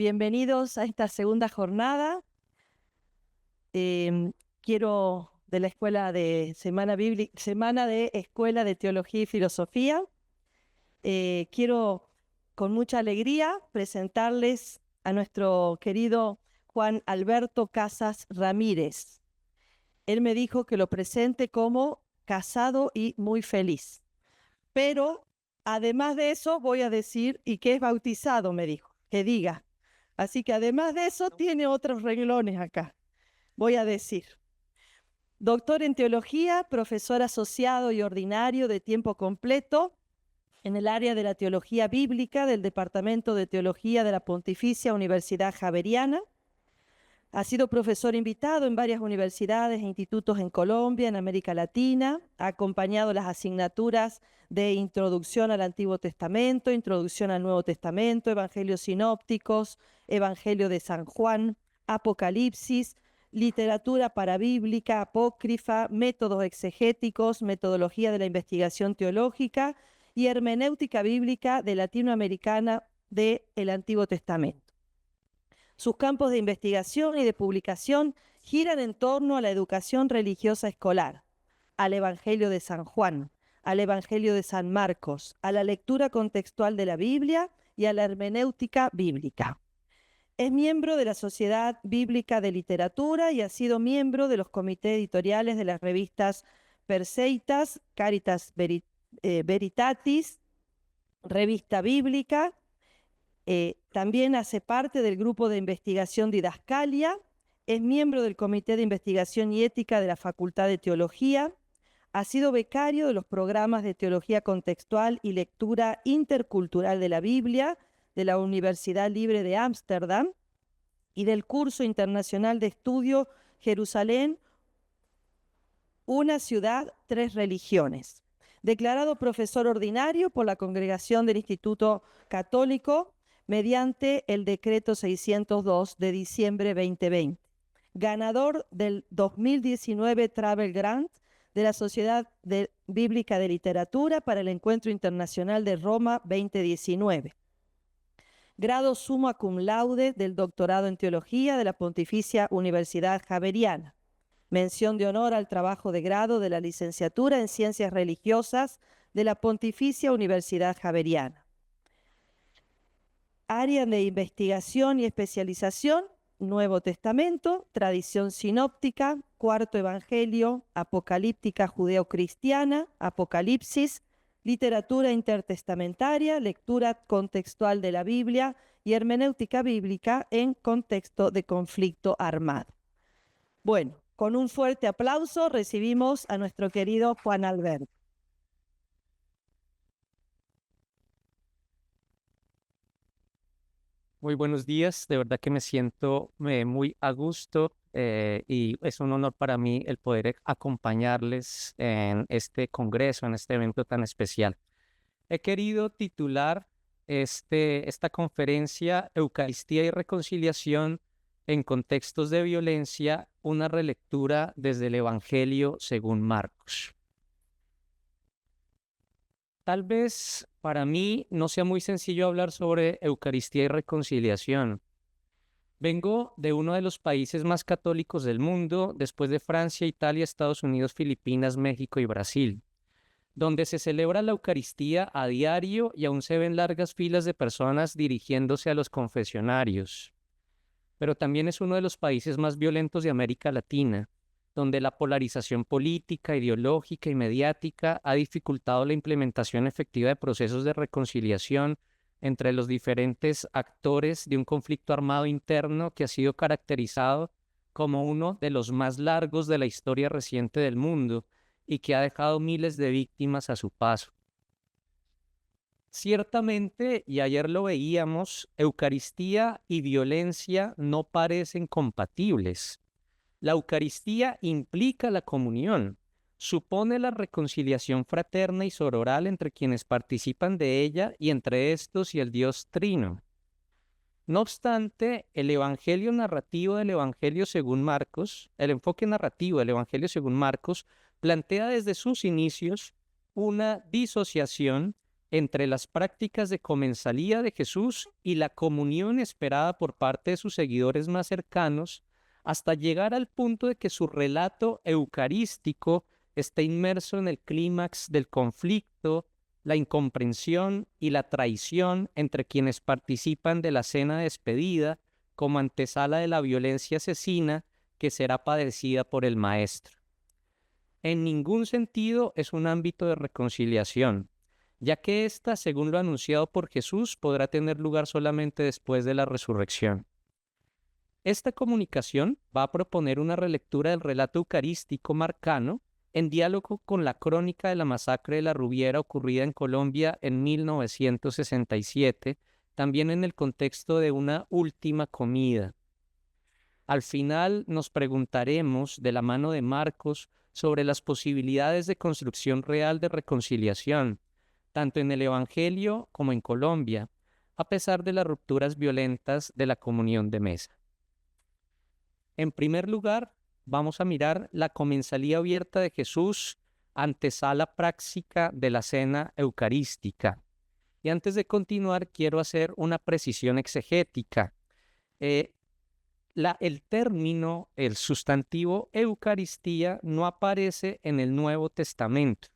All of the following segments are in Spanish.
Bienvenidos a esta segunda jornada. Quiero de la Escuela de Semana de Escuela de Teología y Filosofía. Quiero con mucha alegría presentarles a nuestro querido Juan Alberto Casas Ramírez. Él me dijo que lo presente como casado y muy feliz. Pero además de eso voy a decir, y que es bautizado, me dijo, que diga. Así que además de eso tiene otros renglones acá. Voy a decir. Doctor en teología, profesor asociado y ordinario de tiempo completo en el área de la teología bíblica del Departamento de Teología de la Pontificia Universidad Javeriana. Ha sido profesor invitado en varias universidades e institutos en Colombia, en América Latina. Ha acompañado las asignaturas de Introducción al Antiguo Testamento, Introducción al Nuevo Testamento, Evangelios Sinópticos, Evangelio de San Juan, Apocalipsis, literatura parabíblica, apócrifa, métodos exegéticos, metodología de la investigación teológica y hermenéutica bíblica de latinoamericana del Antiguo Testamento. Sus campos de investigación y de publicación giran en torno a la educación religiosa escolar, al Evangelio de San Juan, al Evangelio de San Marcos, a la lectura contextual de la Biblia y a la hermenéutica bíblica. Es miembro de la Sociedad Bíblica de Literatura y ha sido miembro de los comités editoriales de las revistas Perseitas, Caritas Veritatis, Revista Bíblica. También hace parte del grupo de investigación Didascalia, es miembro del Comité de Investigación y Ética de la Facultad de Teología, ha sido becario de los programas de Teología Contextual y Lectura Intercultural de la Biblia de la Universidad Libre de Ámsterdam y del Curso Internacional de Estudio Jerusalén, una ciudad, tres religiones. Declarado profesor ordinario por la Congregación del Instituto Católico, mediante el decreto 602 de diciembre 2020. Ganador del 2019 Travel Grant de la Sociedad Bíblica de Literatura para el Encuentro Internacional de Roma 2019. Grado summa cum laude del doctorado en Teología de la Pontificia Universidad Javeriana. Mención de honor al trabajo de grado de la Licenciatura en Ciencias Religiosas de la Pontificia Universidad Javeriana. Área de investigación y especialización, Nuevo Testamento, tradición sinóptica, cuarto evangelio, apocalíptica judeo-cristiana, Apocalipsis, literatura intertestamentaria, lectura contextual de la Biblia y hermenéutica bíblica en contexto de conflicto armado. Bueno, con un fuerte aplauso recibimos a nuestro querido Juan Alberto. Muy buenos días, de verdad que me siento muy a gusto y es un honor para mí el poder acompañarles en este congreso, en este evento tan especial. He querido titular esta conferencia Eucaristía y Reconciliación en contextos de violencia, una relectura desde el Evangelio según Marcos. Tal vez para mí no sea muy sencillo hablar sobre Eucaristía y reconciliación. Vengo de uno de los países más católicos del mundo, después de Francia, Italia, Estados Unidos, Filipinas, México y Brasil, donde se celebra la Eucaristía a diario y aún se ven largas filas de personas dirigiéndose a los confesionarios. Pero también es uno de los países más violentos de América Latina, donde la polarización política, ideológica y mediática ha dificultado la implementación efectiva de procesos de reconciliación entre los diferentes actores de un conflicto armado interno que ha sido caracterizado como uno de los más largos de la historia reciente del mundo y que ha dejado miles de víctimas a su paso. Ciertamente, y ayer lo veíamos, Eucaristía y violencia no parecen compatibles. La Eucaristía implica la comunión, supone la reconciliación fraterna y sororal entre quienes participan de ella y entre estos y el Dios Trino. No obstante, el Evangelio narrativo del Evangelio según Marcos, el enfoque narrativo del Evangelio según Marcos, plantea desde sus inicios una disociación entre las prácticas de comensalía de Jesús y la comunión esperada por parte de sus seguidores más cercanos, hasta llegar al punto de que su relato eucarístico esté inmerso en el clímax del conflicto, la incomprensión y la traición entre quienes participan de la cena de despedida como antesala de la violencia asesina que será padecida por el Maestro. En ningún sentido es un ámbito de reconciliación, ya que ésta, según lo anunciado por Jesús, podrá tener lugar solamente después de la resurrección. Esta comunicación va a proponer una relectura del relato eucarístico marcano en diálogo con la crónica de la masacre de la Rubiera ocurrida en Colombia en 1967, también en el contexto de una última comida. Al final nos preguntaremos, de la mano de Marcos, sobre las posibilidades de construcción real de reconciliación, tanto en el Evangelio como en Colombia, a pesar de las rupturas violentas de la comunión de mesa. En primer lugar, vamos a mirar la comensalía abierta de Jesús, antesala práctica de la cena eucarística. Y antes de continuar, quiero hacer una precisión exegética. El término, el sustantivo Eucaristía, no aparece en el Nuevo Testamento.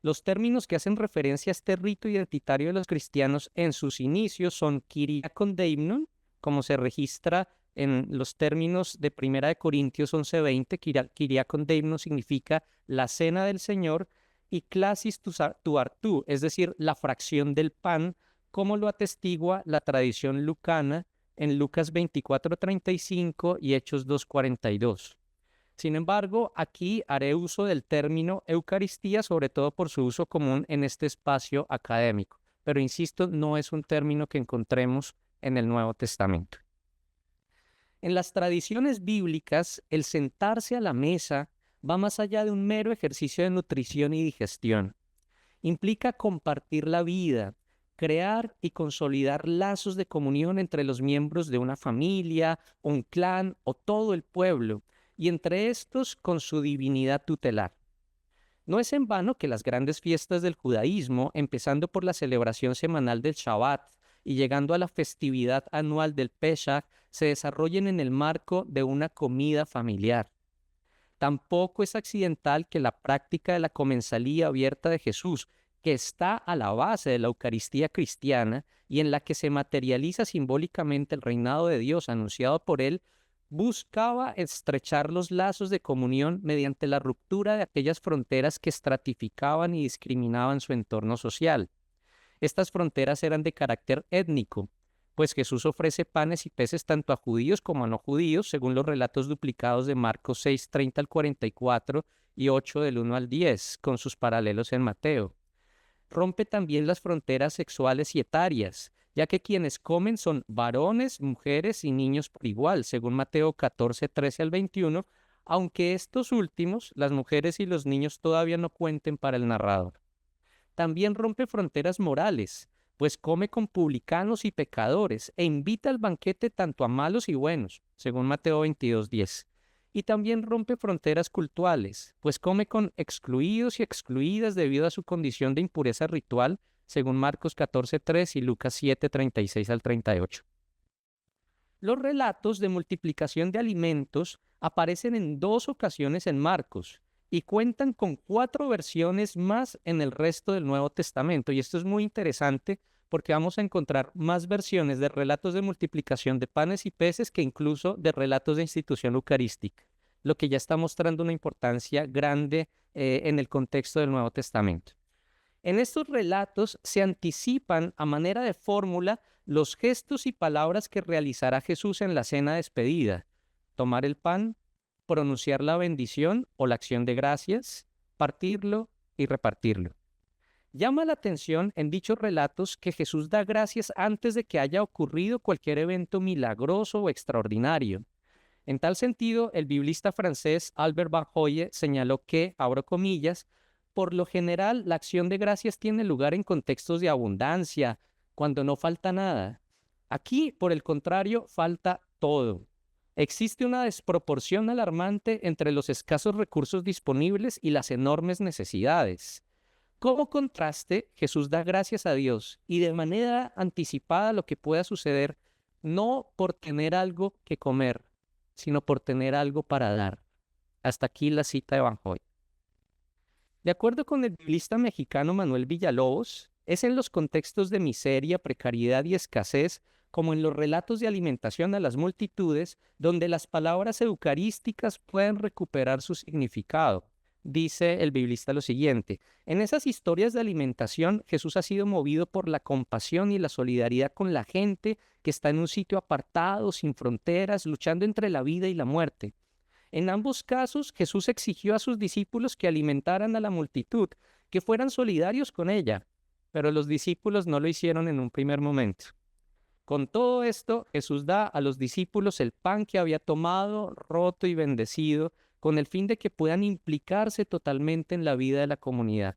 Los términos que hacen referencia a este rito identitario de los cristianos en sus inicios son Kyriakon Deimnon, como se registra en los términos de 1 Corintios 11:20, Kyriakon Deimnon significa la cena del Señor, y Klasis tu artú, es decir, la fracción del pan, como lo atestigua la tradición lucana en Lucas 24:35 y Hechos 2:42. Sin embargo, aquí haré uso del término Eucaristía, sobre todo por su uso común en este espacio académico. Pero insisto, no es un término que encontremos en el Nuevo Testamento. En las tradiciones bíblicas, el sentarse a la mesa va más allá de un mero ejercicio de nutrición y digestión. Implica compartir la vida, crear y consolidar lazos de comunión entre los miembros de una familia, un clan o todo el pueblo, y entre estos con su divinidad tutelar. No es en vano que las grandes fiestas del judaísmo, empezando por la celebración semanal del Shabbat y llegando a la festividad anual del Pesach, se desarrollen en el marco de una comida familiar. Tampoco es accidental que la práctica de la comensalía abierta de Jesús, que está a la base de la Eucaristía cristiana y en la que se materializa simbólicamente el reinado de Dios anunciado por él, buscaba estrechar los lazos de comunión mediante la ruptura de aquellas fronteras que estratificaban y discriminaban su entorno social. Estas fronteras eran de carácter étnico, pues Jesús ofrece panes y peces tanto a judíos como a no judíos, según los relatos duplicados de Marcos 6:30 al 44 y 8 del 1 al 10, con sus paralelos en Mateo. Rompe también las fronteras sexuales y etarias, ya que quienes comen son varones, mujeres y niños por igual, según Mateo 14:13 al 21, aunque estos últimos, las mujeres y los niños, todavía no cuenten para el narrador. También rompe fronteras morales, pues come con publicanos y pecadores e invita al banquete tanto a malos y buenos, según Mateo 22:10. Y también rompe fronteras cultuales, pues come con excluidos y excluidas debido a su condición de impureza ritual, según Marcos 14:3 y Lucas 7:36 al 38. Los relatos de multiplicación de alimentos aparecen en 2 ocasiones en Marcos y cuentan con 4 versiones más en el resto del Nuevo Testamento. Y esto es muy interesante porque vamos a encontrar más versiones de relatos de multiplicación de panes y peces que incluso de relatos de institución eucarística, lo que ya está mostrando una importancia grande en el contexto del Nuevo Testamento. En estos relatos se anticipan a manera de fórmula los gestos y palabras que realizará Jesús en la cena de despedida: tomar el pan, pronunciar la bendición o la acción de gracias, partirlo y repartirlo. Llama la atención en dichos relatos que Jesús da gracias antes de que haya ocurrido cualquier evento milagroso o extraordinario. En tal sentido, el biblista francés Albert Van Hoye señaló que, abro comillas, por lo general la acción de gracias tiene lugar en contextos de abundancia, cuando no falta nada. Aquí, por el contrario, falta todo. Existe una desproporción alarmante entre los escasos recursos disponibles y las enormes necesidades. Como contraste, Jesús da gracias a Dios y de manera anticipada lo que pueda suceder, no por tener algo que comer, sino por tener algo para dar. Hasta aquí la cita de Van Hoy. De acuerdo con el biblista mexicano Manuel Villalobos, es en los contextos de miseria, precariedad y escasez, como en los relatos de alimentación a las multitudes, donde las palabras eucarísticas pueden recuperar su significado. Dice el biblista lo siguiente: en esas historias de alimentación, Jesús ha sido movido por la compasión y la solidaridad con la gente que está en un sitio apartado, sin fronteras, luchando entre la vida y la muerte. En ambos casos, Jesús exigió a sus discípulos que alimentaran a la multitud, que fueran solidarios con ella, pero los discípulos no lo hicieron en un primer momento. Con todo esto, Jesús da a los discípulos el pan que había tomado, roto y bendecido, con el fin de que puedan implicarse totalmente en la vida de la comunidad.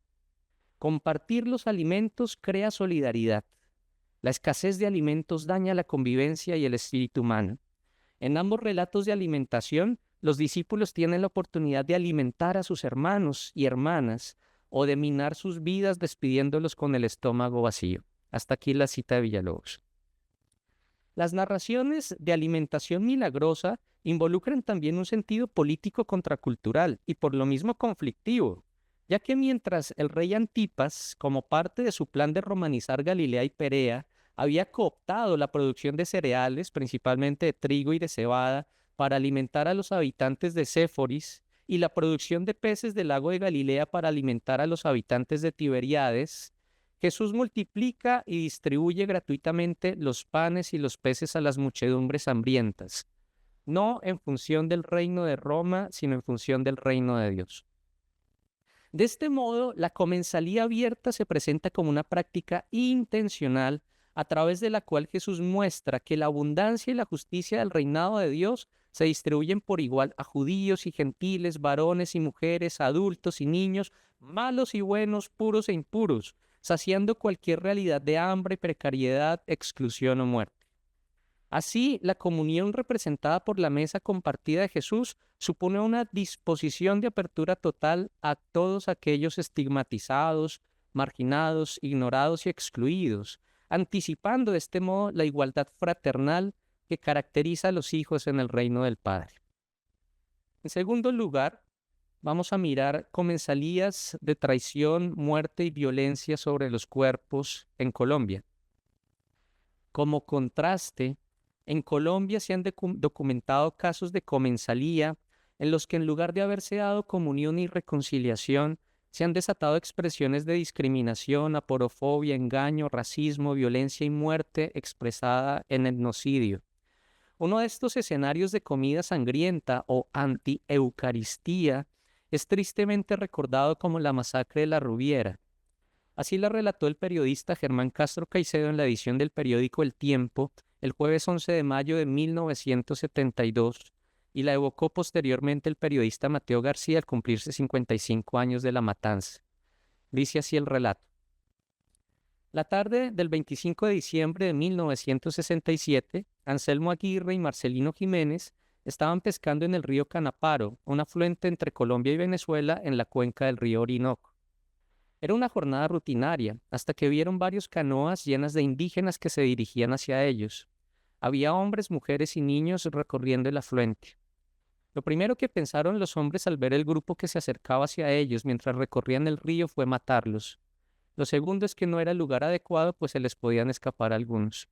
Compartir los alimentos crea solidaridad. La escasez de alimentos daña la convivencia y el espíritu humano. En ambos relatos de alimentación, los discípulos tienen la oportunidad de alimentar a sus hermanos y hermanas o de minar sus vidas despidiéndolos con el estómago vacío. Hasta aquí la cita de Villalobos. Las narraciones de alimentación milagrosa involucran también un sentido político contracultural y por lo mismo conflictivo, ya que mientras el rey Antipas, como parte de su plan de romanizar Galilea y Perea, había cooptado la producción de cereales, principalmente de trigo y de cebada, para alimentar a los habitantes de Séforis, y la producción de peces del lago de Galilea para alimentar a los habitantes de Tiberíades, Jesús multiplica y distribuye gratuitamente los panes y los peces a las muchedumbres hambrientas, no en función del reino de Roma, sino en función del reino de Dios. De este modo, la comensalía abierta se presenta como una práctica intencional a través de la cual Jesús muestra que la abundancia y la justicia del reinado de Dios se distribuyen por igual a judíos y gentiles, varones y mujeres, adultos y niños, malos y buenos, puros e impuros, saciando cualquier realidad de hambre, precariedad, exclusión o muerte. Así, la comunión representada por la mesa compartida de Jesús supone una disposición de apertura total a todos aquellos estigmatizados, marginados, ignorados y excluidos, anticipando de este modo la igualdad fraternal que caracteriza a los hijos en el reino del Padre. En segundo lugar, vamos a mirar comensalías de traición, muerte y violencia sobre los cuerpos en Colombia. Como contraste, en Colombia se han documentado casos de comensalía en los que en lugar de haberse dado comunión y reconciliación, se han desatado expresiones de discriminación, aporofobia, engaño, racismo, violencia y muerte expresada en etnocidio. Uno de estos escenarios de comida sangrienta o anti-eucaristía es tristemente recordado como la masacre de la Rubiera. Así la relató el periodista Germán Castro Caicedo en la edición del periódico El Tiempo el jueves 11 de mayo de 1972 y la evocó posteriormente el periodista Mateo García al cumplirse 55 años de la matanza. Dice así el relato. La tarde del 25 de diciembre de 1967, Anselmo Aguirre y Marcelino Jiménez estaban pescando en el río Canaparo, un afluente entre Colombia y Venezuela en la cuenca del río Orinoco. Era una jornada rutinaria, hasta que vieron varios canoas llenas de indígenas que se dirigían hacia ellos. Había hombres, mujeres y niños recorriendo el afluente. Lo primero que pensaron los hombres al ver el grupo que se acercaba hacia ellos mientras recorrían el río fue matarlos. Lo segundo es que no era el lugar adecuado, pues se les podían escapar algunos.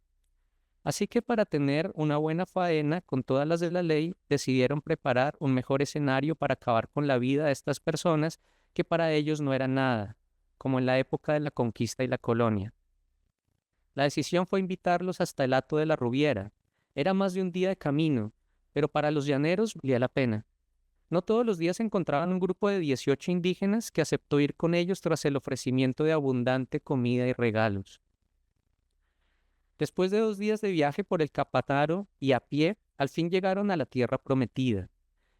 Así que para tener una buena faena con todas las de la ley, decidieron preparar un mejor escenario para acabar con la vida de estas personas que para ellos no era nada, como en la época de la conquista y la colonia. La decisión fue invitarlos hasta el Hato de la Rubiera. Era más de un día de camino, pero para los llaneros valía la pena. No todos los días encontraban un grupo de 18 indígenas que aceptó ir con ellos tras el ofrecimiento de abundante comida y regalos. Después de 2 días de viaje por el Capataro y a pie, al fin llegaron a la tierra prometida.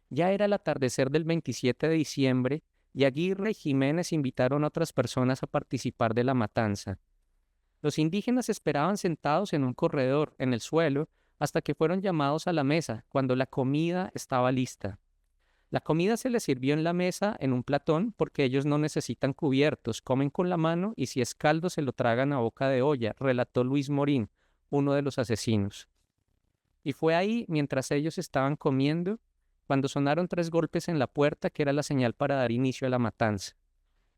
Ya era el atardecer del 27 de diciembre y Aguirre y Jiménez invitaron a otras personas a participar de la matanza. Los indígenas esperaban sentados en un corredor, en el suelo, hasta que fueron llamados a la mesa, cuando la comida estaba lista. La comida se les sirvió en la mesa en un platón porque ellos no necesitan cubiertos, comen con la mano y si es caldo se lo tragan a boca de olla, relató Luis Morín, uno de los asesinos. Y fue ahí, mientras ellos estaban comiendo, cuando sonaron 3 golpes en la puerta que era la señal para dar inicio a la matanza.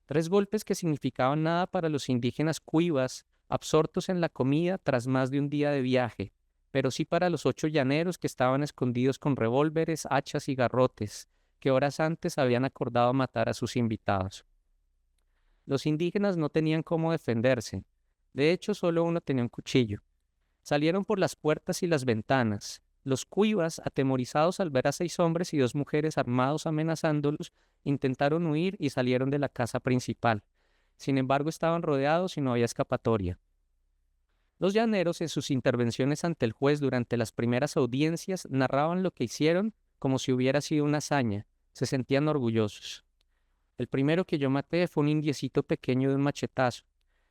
3 golpes que significaban nada para los indígenas cuivas, absortos en la comida tras más de un día de viaje, pero sí para los 8 llaneros que estaban escondidos con revólveres, hachas y garrotes, que horas antes habían acordado matar a sus invitados. Los indígenas no tenían cómo defenderse. De hecho, solo uno tenía un cuchillo. Salieron por las puertas y las ventanas. Los cuivas, atemorizados al ver a 6 hombres y 2 mujeres armados amenazándolos, intentaron huir y salieron de la casa principal. Sin embargo, estaban rodeados y no había escapatoria. Los llaneros, en sus intervenciones ante el juez durante las primeras audiencias, narraban lo que hicieron como si hubiera sido una hazaña. Se sentían orgullosos. El primero que yo maté fue un indiecito pequeño de un machetazo.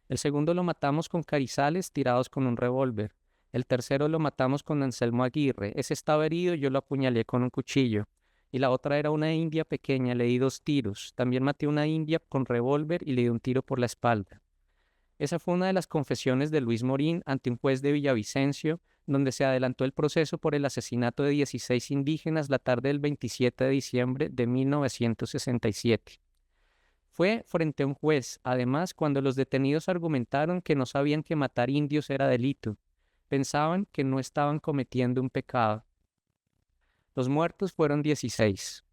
El segundo lo matamos con carizales tirados con un revólver. El tercero lo matamos con Anselmo Aguirre. Ese estaba herido y yo lo apuñalé con un cuchillo. Y la otra era una india pequeña, le di 2 tiros. También maté a una india con revólver y le di un tiro por la espalda. Esa fue una de las confesiones de Luis Morín ante un juez de Villavicencio, donde se adelantó el proceso por el asesinato de 16 indígenas la tarde del 27 de diciembre de 1967. Fue frente a un juez, además, cuando los detenidos argumentaron que no sabían que matar indios era delito. Pensaban que no estaban cometiendo un pecado. Los muertos fueron 16.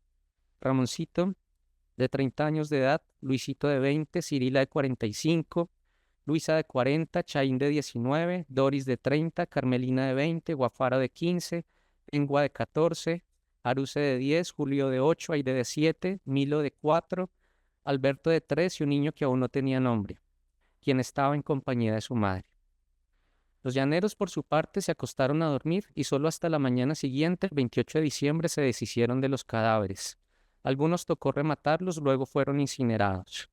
Ramoncito, de 30 años de edad, Luisito de 20, Cirila de 45, Luisa de 40, Chaín de 19, Doris de 30, Carmelina de 20, Guafara de 15, Engua de 14, Aruse de 10, Julio de 8, Aide de 7, Milo de 4, Alberto de 3 y un niño que aún no tenía nombre, quien estaba en compañía de su madre. Los llaneros, por su parte, se acostaron a dormir y solo hasta la mañana siguiente, el 28 de diciembre, se deshicieron de los cadáveres. Algunos tocó rematarlos, luego fueron incinerados.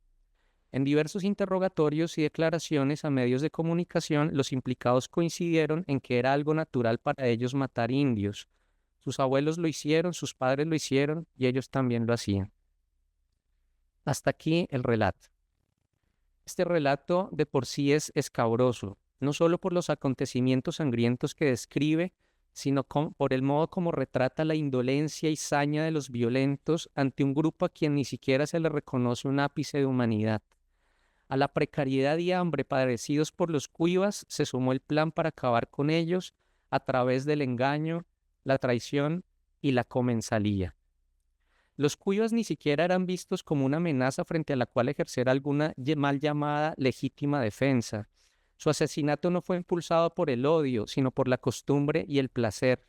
En diversos interrogatorios y declaraciones a medios de comunicación, los implicados coincidieron en que era algo natural para ellos matar indios. Sus abuelos lo hicieron, sus padres lo hicieron y ellos también lo hacían. Hasta aquí el relato. Este relato de por sí es escabroso, no solo por los acontecimientos sangrientos que describe, sino por el modo como retrata la indolencia y saña de los violentos ante un grupo a quien ni siquiera se le reconoce un ápice de humanidad. A la precariedad y hambre padecidos por los cuivas se sumó el plan para acabar con ellos a través del engaño, la traición y la comensalía. Los cuivas ni siquiera eran vistos como una amenaza frente a la cual ejercer alguna mal llamada legítima defensa. Su asesinato no fue impulsado por el odio, sino por la costumbre y el placer.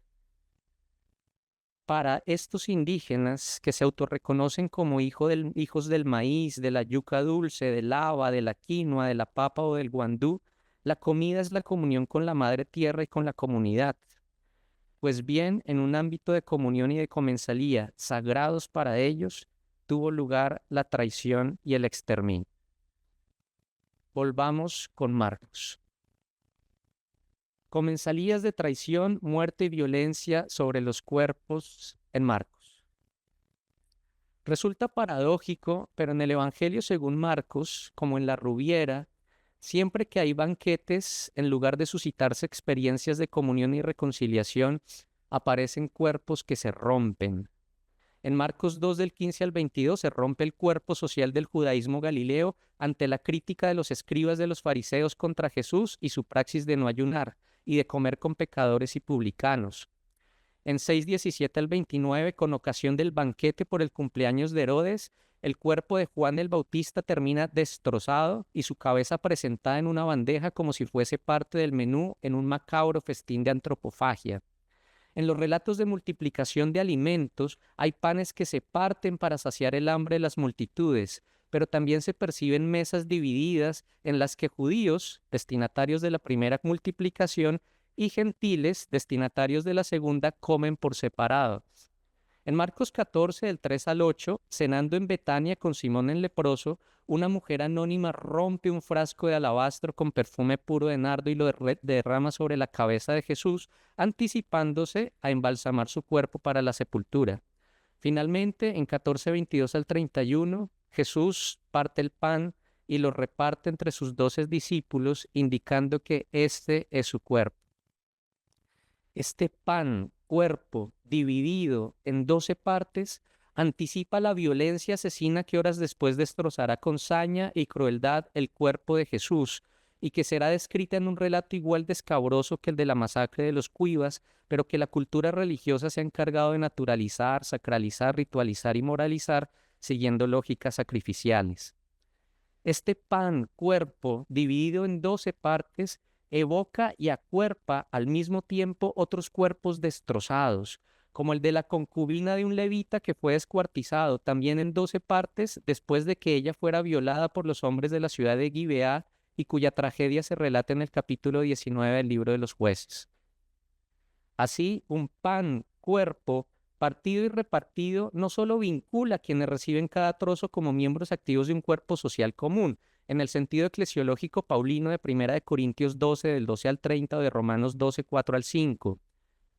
Para estos indígenas que se autorreconocen como hijos del maíz, de la yuca dulce, del haba, de la quinoa, de la papa o del guandú, la comida es la comunión con la madre tierra y con la comunidad. Pues bien, en un ámbito de comunión y de comensalía sagrados para ellos, tuvo lugar la traición y el exterminio. Volvamos con Marcos. Comensalías de traición, muerte y violencia sobre los cuerpos en Marcos. Resulta paradójico, pero en el Evangelio según Marcos, como en la Rubiera, siempre que hay banquetes, en lugar de suscitarse experiencias de comunión y reconciliación, aparecen cuerpos que se rompen. En Marcos 2 del 15 al 22 se rompe el cuerpo social del judaísmo galileo ante la crítica de los escribas de los fariseos contra Jesús y su praxis de no ayunar y de comer con pecadores y publicanos. En 6:17 al 29, con ocasión del banquete por el cumpleaños de Herodes, el cuerpo de Juan el Bautista termina destrozado y su cabeza presentada en una bandeja como si fuese parte del menú en un macabro festín de antropofagia. En los relatos de multiplicación de alimentos hay panes que se parten para saciar el hambre de las multitudes, pero también se perciben mesas divididas en las que judíos, destinatarios de la primera multiplicación, y gentiles, destinatarios de la segunda, comen por separado. En Marcos 14, del 3 al 8, cenando en Betania con Simón el leproso, una mujer anónima rompe un frasco de alabastro con perfume puro de nardo y lo derrama sobre la cabeza de Jesús, anticipándose a embalsamar su cuerpo para la sepultura. Finalmente, en 14:22 al 31, Jesús parte el pan y lo reparte entre sus 12 discípulos, indicando que este es su cuerpo. Este pan, cuerpo, dividido en 12 partes, anticipa la violencia asesina que horas después destrozará con saña y crueldad el cuerpo de Jesús, y que será descrita en un relato igual de escabroso que el de la masacre de los Cuivas, pero que la cultura religiosa se ha encargado de naturalizar, sacralizar, ritualizar y moralizar, siguiendo lógicas sacrificiales. Este pan, cuerpo, dividido en 12 partes, evoca y acuerpa al mismo tiempo otros cuerpos destrozados, como el de la concubina de un levita que fue descuartizado también en 12 partes después de que ella fuera violada por los hombres de la ciudad de Gibeá y cuya tragedia se relata en el capítulo 19 del libro de los jueces. Así, un pan, cuerpo, partido y repartido no solo vincula a quienes reciben cada trozo como miembros activos de un cuerpo social común, en el sentido eclesiológico paulino de 1 Corintios 12, del 12 al 30 o de Romanos 12, 4 al 5.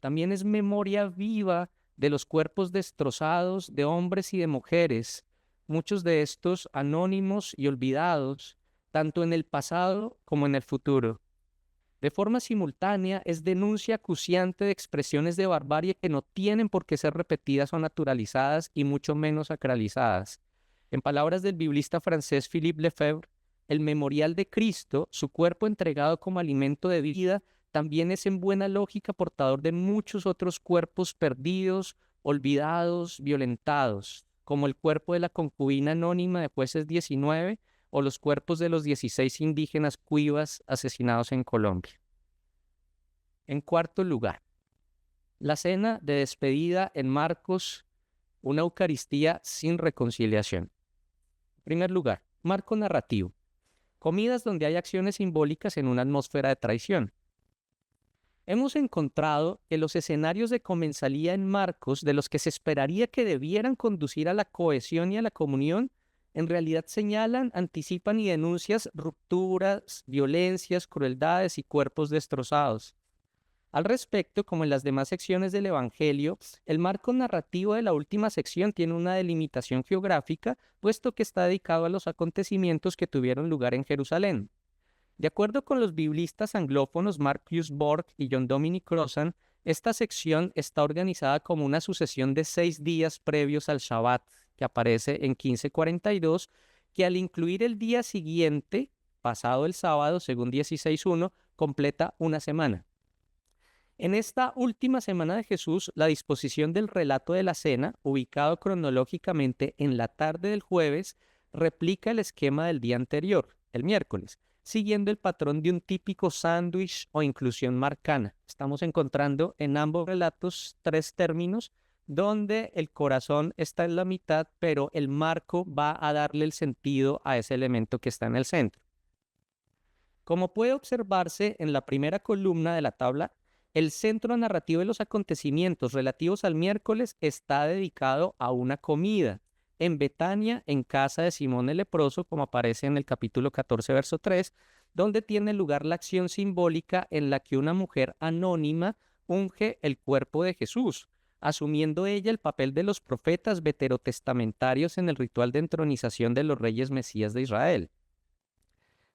También es memoria viva de los cuerpos destrozados de hombres y de mujeres, muchos de estos anónimos y olvidados, tanto en el pasado como en el futuro. De forma simultánea, es denuncia acuciante de expresiones de barbarie que no tienen por qué ser repetidas o naturalizadas y mucho menos sacralizadas. En palabras del biblista francés Philippe Lefebvre, el memorial de Cristo, su cuerpo entregado como alimento de vida, también es en buena lógica portador de muchos otros cuerpos perdidos, olvidados, violentados, como el cuerpo de la concubina anónima de Jueces 19, o los cuerpos de los 16 indígenas cuivas asesinados en Colombia. En cuarto lugar, la cena de despedida en Marcos, una Eucaristía sin reconciliación. En primer lugar, marco narrativo. Comidas donde hay acciones simbólicas en una atmósfera de traición. Hemos encontrado que los escenarios de comensalía en Marcos, de los que se esperaría que debieran conducir a la cohesión y a la comunión, en realidad señalan, anticipan y denuncian rupturas, violencias, crueldades y cuerpos destrozados. Al respecto, como en las demás secciones del Evangelio, el marco narrativo de la última sección tiene una delimitación geográfica, puesto que está dedicado a los acontecimientos que tuvieron lugar en Jerusalén. De acuerdo con los biblistas anglófonos Marcus Borg y John Dominic Crossan, esta sección está organizada como una sucesión de 6 días previos al Shabbat, que aparece en 15:42, que al incluir el día siguiente, pasado el sábado, según 16:1, completa una semana. En esta última semana de Jesús, la disposición del relato de la cena, ubicado cronológicamente en la tarde del jueves, replica el esquema del día anterior, el miércoles, siguiendo el patrón de un típico sándwich o inclusión marcana. Estamos encontrando en ambos relatos 3 términos donde el corazón está en la mitad, pero el marco va a darle el sentido a ese elemento que está en el centro. Como puede observarse en la primera columna de la tabla, el centro narrativo de los acontecimientos relativos al miércoles está dedicado a una comida en Betania, en casa de Simón el leproso, como aparece en el capítulo 14, verso 3, donde tiene lugar la acción simbólica en la que una mujer anónima unge el cuerpo de Jesús, asumiendo ella el papel de los profetas veterotestamentarios en el ritual de entronización de los reyes mesías de Israel.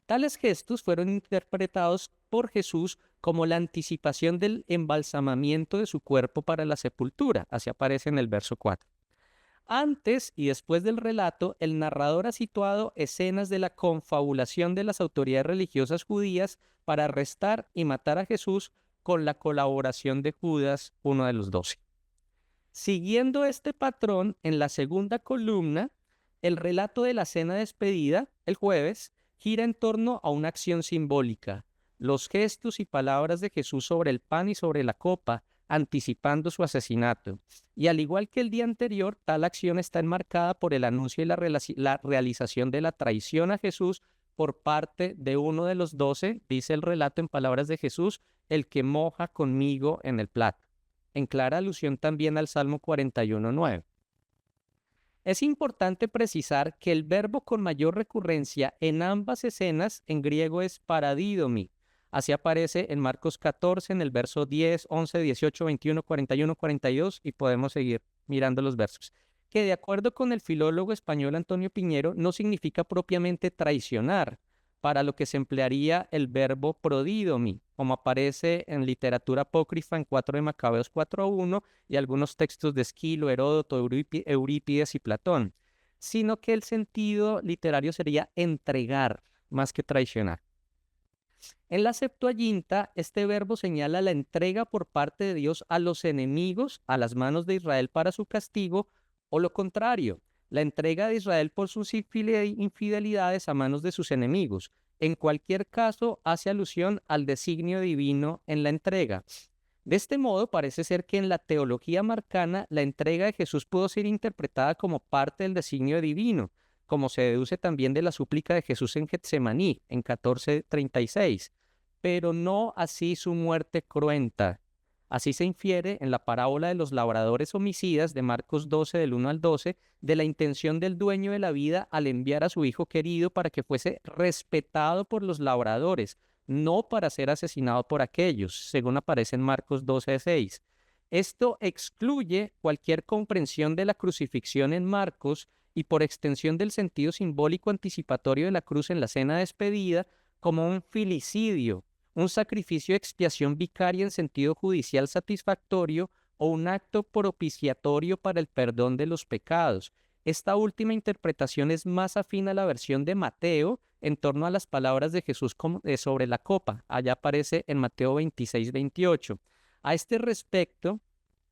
Tales gestos fueron interpretados por Jesús como la anticipación del embalsamamiento de su cuerpo para la sepultura, así aparece en el verso 4. Antes y después del relato, el narrador ha situado escenas de la confabulación de las autoridades religiosas judías para arrestar y matar a Jesús con la colaboración de Judas, uno de los 12. Siguiendo este patrón, en la segunda columna, el relato de la cena de despedida, el jueves, gira en torno a una acción simbólica, los gestos y palabras de Jesús sobre el pan y sobre la copa, anticipando su asesinato. Y al igual que el día anterior, tal acción está enmarcada por el anuncio y la realización de la traición a Jesús por parte de uno de los 12, dice el relato en palabras de Jesús, el que moja conmigo en el plato, en clara alusión también al Salmo 41:9. Es importante precisar que el verbo con mayor recurrencia en ambas escenas en griego es paradidomi. Así aparece en Marcos 14, en el verso 10, 11, 18, 21, 41, 42 y podemos seguir mirando los versos, que de acuerdo con el filólogo español Antonio Piñero, no significa propiamente traicionar, para lo que se emplearía el verbo prodidomi, como aparece en literatura apócrifa en 4 de Macabeos 4:1 y algunos textos de Esquilo, Heródoto, Eurípides y Platón, sino que el sentido literario sería entregar más que traicionar. En la Septuaginta, este verbo señala la entrega por parte de Dios a los enemigos a las manos de Israel para su castigo, o lo contrario, la entrega de Israel por sus infidelidades a manos de sus enemigos. En cualquier caso, hace alusión al designio divino en la entrega. De este modo, parece ser que en la teología marcana, la entrega de Jesús pudo ser interpretada como parte del designio divino, como se deduce también de la súplica de Jesús en Getsemaní, en 14:36, pero no así su muerte cruenta. Así se infiere en la parábola de los labradores homicidas de Marcos 12, del 1 al 12, de la intención del dueño de la vida al enviar a su hijo querido para que fuese respetado por los labradores, no para ser asesinado por aquellos, según aparece en Marcos 12:6. Esto excluye cualquier comprensión de la crucifixión en Marcos y por extensión del sentido simbólico anticipatorio de la cruz en la cena de despedida como un filicidio, un sacrificio de expiación vicaria en sentido judicial satisfactorio o un acto propiciatorio para el perdón de los pecados. Esta última interpretación es más afín a la versión de Mateo en torno a las palabras de Jesús sobre la copa. Allá aparece en Mateo 26:28. A este respecto,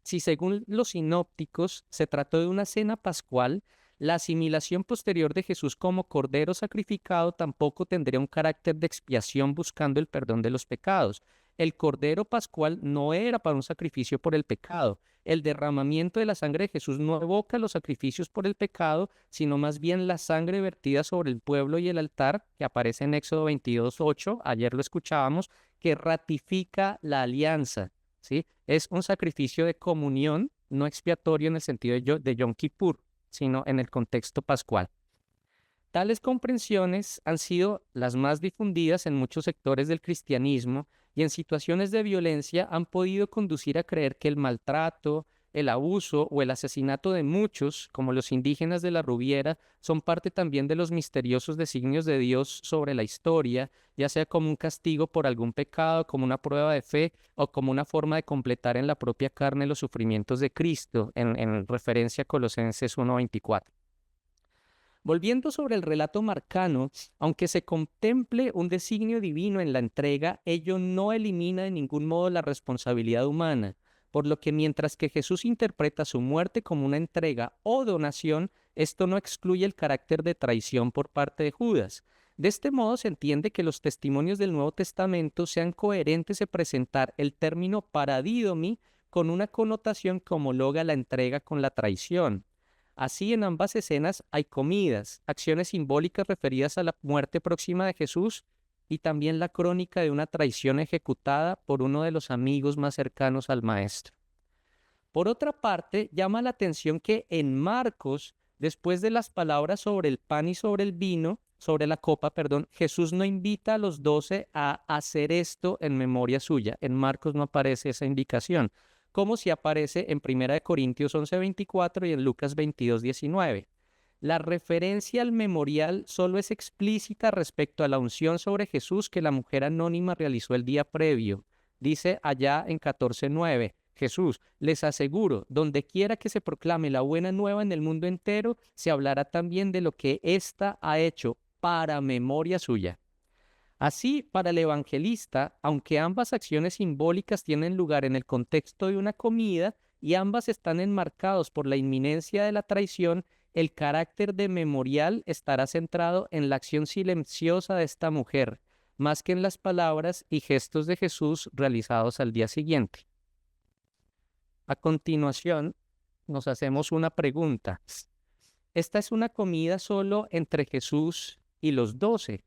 si según los sinópticos se trató de una cena pascual, la asimilación posterior de Jesús como cordero sacrificado tampoco tendría un carácter de expiación buscando el perdón de los pecados. El cordero pascual no era para un sacrificio por el pecado. El derramamiento de la sangre de Jesús no evoca los sacrificios por el pecado, sino más bien la sangre vertida sobre el pueblo y el altar, que aparece en Éxodo 22:8, ayer lo escuchábamos, que ratifica la alianza, ¿sí? Es un sacrificio de comunión, no expiatorio en el sentido de Yom Kippur, sino en el contexto pascual. Tales comprensiones han sido las más difundidas en muchos sectores del cristianismo y en situaciones de violencia han podido conducir a creer que el maltrato, el abuso o el asesinato de muchos, como los indígenas de la Rubiera, son parte también de los misteriosos designios de Dios sobre la historia, ya sea como un castigo por algún pecado, como una prueba de fe o como una forma de completar en la propia carne los sufrimientos de Cristo, en referencia a Colosenses 1:24. Volviendo sobre el relato marcano, aunque se contemple un designio divino en la entrega, ello no elimina de ningún modo la responsabilidad humana, por lo que mientras que Jesús interpreta su muerte como una entrega o donación, esto no excluye el carácter de traición por parte de Judas. De este modo se entiende que los testimonios del Nuevo Testamento sean coherentes en presentar el término paradidomi con una connotación que homologa la entrega con la traición. Así, en ambas escenas hay comidas, acciones simbólicas referidas a la muerte próxima de Jesús y también la crónica de una traición ejecutada por uno de los amigos más cercanos al Maestro. Por otra parte, llama la atención que en Marcos, después de las palabras sobre el pan y sobre el vino, sobre la copa, Jesús no invita a los 12 a hacer esto en memoria suya. En Marcos no aparece esa indicación, como si aparece en 1 Corintios 11:24 y en Lucas 22:19. La referencia al memorial solo es explícita respecto a la unción sobre Jesús que la mujer anónima realizó el día previo. Dice allá en 14:9, Jesús, les aseguro, donde quiera que se proclame la buena nueva en el mundo entero, se hablará también de lo que ésta ha hecho para memoria suya. Así, para el evangelista, aunque ambas acciones simbólicas tienen lugar en el contexto de una comida y ambas están enmarcados por la inminencia de la traición, el carácter de memorial estará centrado en la acción silenciosa de esta mujer, más que en las palabras y gestos de Jesús realizados al día siguiente. A continuación, nos hacemos una pregunta. ¿Esta es una comida solo entre Jesús y los 12?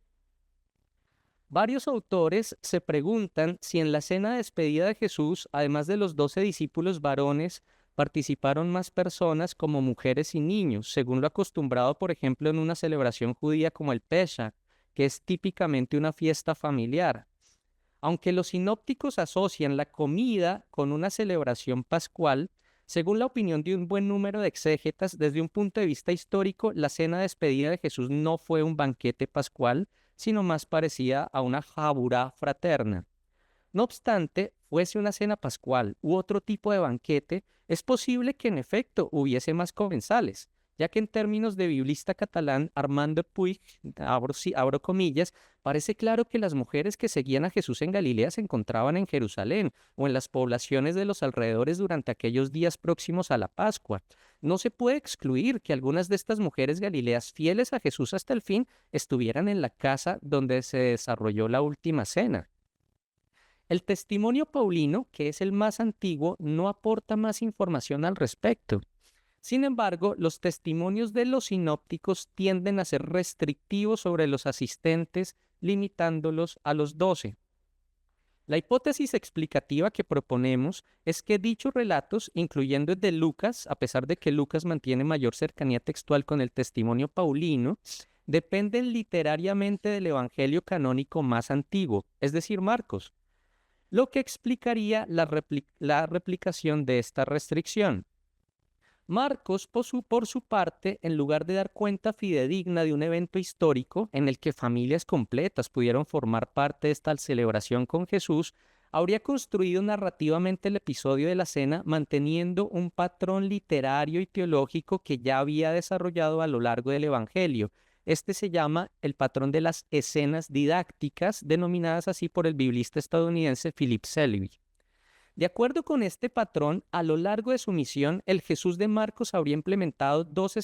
Varios autores se preguntan si en la cena de despedida de Jesús, además de los 12 discípulos varones, participaron más personas como mujeres y niños, según lo acostumbrado, por ejemplo, en una celebración judía como el Pesach, que es típicamente una fiesta familiar. Aunque los sinópticos asocian la comida con una celebración pascual, Según la opinión de un buen número de exégetas, desde un punto de vista histórico, la cena de despedida de Jesús no fue un banquete pascual, sino más parecida a una jaburá fraterna. No obstante, fuese una cena pascual u otro tipo de banquete, es posible que en efecto hubiese más comensales, ya que en términos de biblista catalán Armando Puig, abro comillas, parece claro que las mujeres que seguían a Jesús en Galilea se encontraban en Jerusalén o en las poblaciones de los alrededores durante aquellos días próximos a la Pascua. No se puede excluir que algunas de estas mujeres galileas fieles a Jesús hasta el fin estuvieran en la casa donde se desarrolló la última cena. El testimonio paulino, que es el más antiguo, no aporta más información al respecto. Sin embargo, los testimonios de los sinópticos tienden a ser restrictivos sobre los asistentes, limitándolos a los 12. La hipótesis explicativa que proponemos es que dichos relatos, incluyendo el de Lucas, a pesar de que Lucas mantiene mayor cercanía textual con el testimonio paulino, dependen literariamente del evangelio canónico más antiguo, es decir, Marcos, lo que explicaría la replicación de esta restricción. Marcos, por su parte, en lugar de dar cuenta fidedigna de un evento histórico en el que familias completas pudieron formar parte de esta celebración con Jesús, habría construido narrativamente el episodio de la cena manteniendo un patrón literario y teológico que ya había desarrollado a lo largo del Evangelio. Este se llama el patrón de las escenas didácticas, denominadas así por el biblista estadounidense Philip Selby. De acuerdo con este patrón, a lo largo de su misión, el Jesús de Marcos habría implementado dos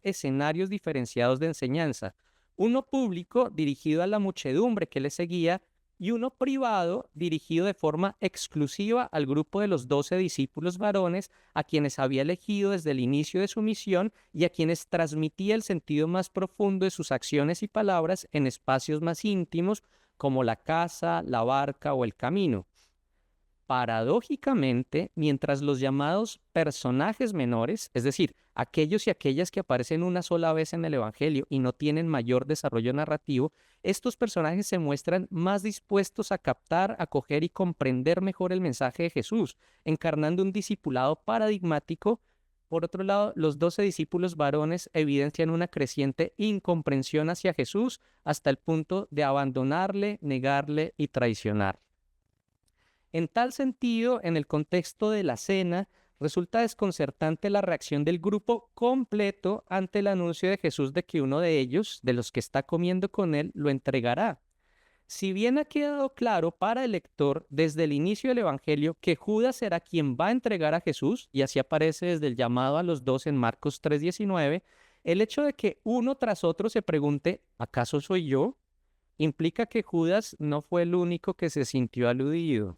escenarios diferenciados de enseñanza. Uno público, dirigido a la muchedumbre que le seguía, y uno privado, dirigido de forma exclusiva al grupo de los 12 discípulos varones, a quienes había elegido desde el inicio de su misión y a quienes transmitía el sentido más profundo de sus acciones y palabras en espacios más íntimos, como la casa, la barca o el camino. Paradójicamente, mientras los llamados personajes menores, es decir, aquellos y aquellas que aparecen una sola vez en el Evangelio y no tienen mayor desarrollo narrativo, estos personajes se muestran más dispuestos a captar, acoger y comprender mejor el mensaje de Jesús, encarnando un discipulado paradigmático. Por otro lado, los 12 discípulos varones evidencian una creciente incomprensión hacia Jesús hasta el punto de abandonarle, negarle y traicionar. En tal sentido, en el contexto de la cena, resulta desconcertante la reacción del grupo completo ante el anuncio de Jesús de que uno de ellos, de los que está comiendo con él, lo entregará. Si bien ha quedado claro para el lector desde el inicio del Evangelio que Judas será quien va a entregar a Jesús, y así aparece desde el llamado a los 12 en Marcos 3:19, el hecho de que uno tras otro se pregunte, ¿acaso soy yo?, implica que Judas no fue el único que se sintió aludido.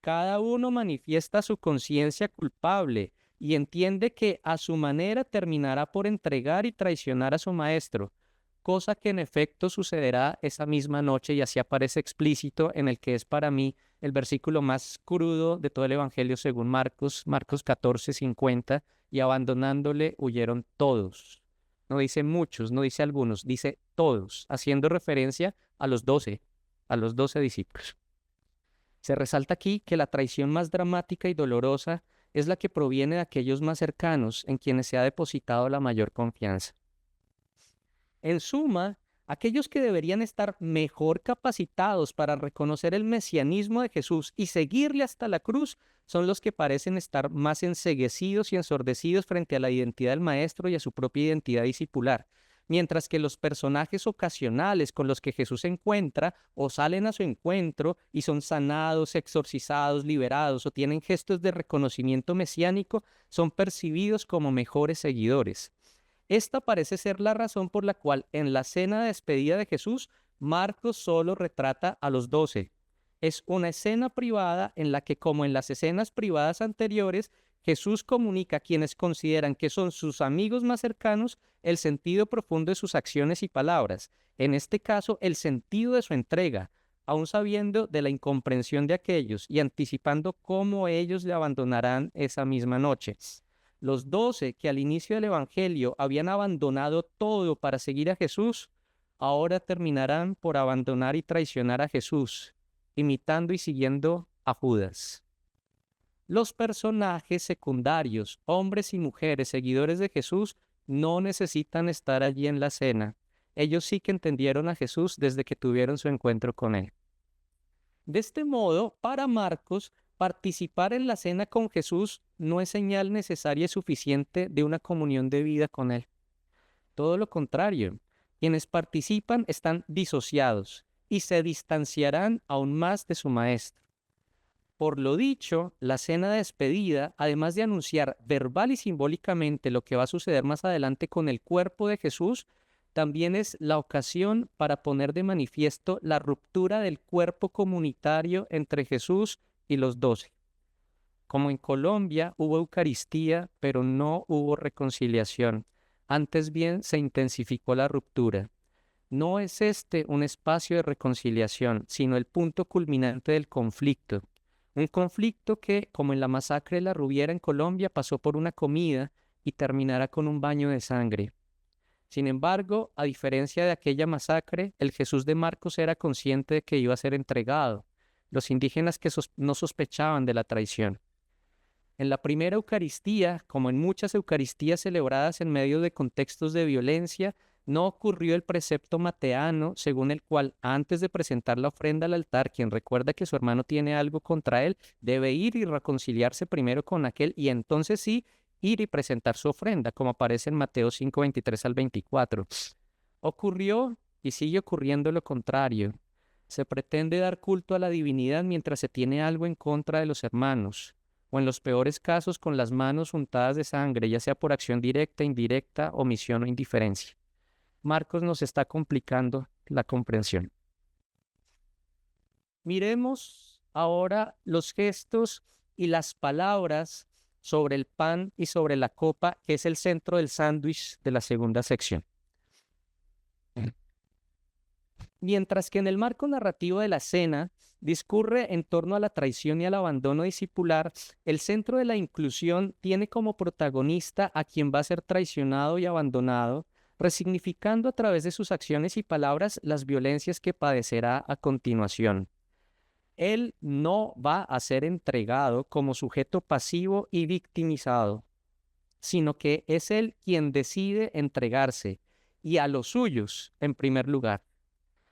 Cada uno manifiesta su conciencia culpable y entiende que a su manera terminará por entregar y traicionar a su maestro, cosa que en efecto sucederá esa misma noche, y así aparece explícito en el que es para mí el versículo más crudo de todo el Evangelio según Marcos 14:50, y abandonándole huyeron todos. No dice muchos, no dice algunos, dice todos, haciendo referencia a los 12 discípulos. Se resalta aquí que la traición más dramática y dolorosa es la que proviene de aquellos más cercanos en quienes se ha depositado la mayor confianza. En suma, aquellos que deberían estar mejor capacitados para reconocer el mesianismo de Jesús y seguirle hasta la cruz son los que parecen estar más enceguecidos y ensordecidos frente a la identidad del Maestro y a su propia identidad discipular. Mientras que los personajes ocasionales con los que Jesús se encuentra o salen a su encuentro y son sanados, exorcizados, liberados o tienen gestos de reconocimiento mesiánico, son percibidos como mejores seguidores. Esta parece ser la razón por la cual en la cena de despedida de Jesús, Marcos solo retrata a los 12. Es una escena privada en la que, como en las escenas privadas anteriores, Jesús comunica a quienes consideran que son sus amigos más cercanos el sentido profundo de sus acciones y palabras, en este caso el sentido de su entrega, aun sabiendo de la incomprensión de aquellos y anticipando cómo ellos le abandonarán esa misma noche. Los 12 que al inicio del Evangelio habían abandonado todo para seguir a Jesús, ahora terminarán por abandonar y traicionar a Jesús, imitando y siguiendo a Judas. Los personajes secundarios, hombres y mujeres, seguidores de Jesús, no necesitan estar allí en la cena. Ellos sí que entendieron a Jesús desde que tuvieron su encuentro con él. De este modo, para Marcos, participar en la cena con Jesús no es señal necesaria y suficiente de una comunión de vida con él. Todo lo contrario, quienes participan están disociados y se distanciarán aún más de su maestro. Por lo dicho, la cena de despedida, además de anunciar verbal y simbólicamente lo que va a suceder más adelante con el cuerpo de Jesús, también es la ocasión para poner de manifiesto la ruptura del cuerpo comunitario entre Jesús y los 12. Como en Colombia hubo Eucaristía, pero no hubo reconciliación. Antes bien se intensificó la ruptura. No es este un espacio de reconciliación, sino el punto culminante del conflicto. Un conflicto que, como en la masacre de la Rubiera en Colombia, pasó por una comida y terminará con un baño de sangre. Sin embargo, a diferencia de aquella masacre, el Jesús de Marcos era consciente de que iba a ser entregado. Los indígenas que no sospechaban de la traición. En la primera Eucaristía, como en muchas Eucaristías celebradas en medio de contextos de violencia, no ocurrió el precepto mateano, según el cual antes de presentar la ofrenda al altar, quien recuerda que su hermano tiene algo contra él, debe ir y reconciliarse primero con aquel y entonces sí ir y presentar su ofrenda, como aparece en Mateo 5, 23 al 24. Ocurrió y sigue ocurriendo lo contrario. Se pretende dar culto a la divinidad mientras se tiene algo en contra de los hermanos, o en los peores casos con las manos untadas de sangre, ya sea por acción directa, indirecta, omisión o indiferencia. Marcos nos está complicando la comprensión. Miremos ahora los gestos y las palabras sobre el pan y sobre la copa, que es el centro del sándwich de la segunda sección. Mientras que en el marco narrativo de la cena discurre en torno a la traición y al abandono discipular, el centro de la inclusión tiene como protagonista a quien va a ser traicionado y abandonado, resignificando a través de sus acciones y palabras las violencias que padecerá a continuación. Él no va a ser entregado como sujeto pasivo y victimizado, sino que es él quien decide entregarse, y a los suyos en primer lugar.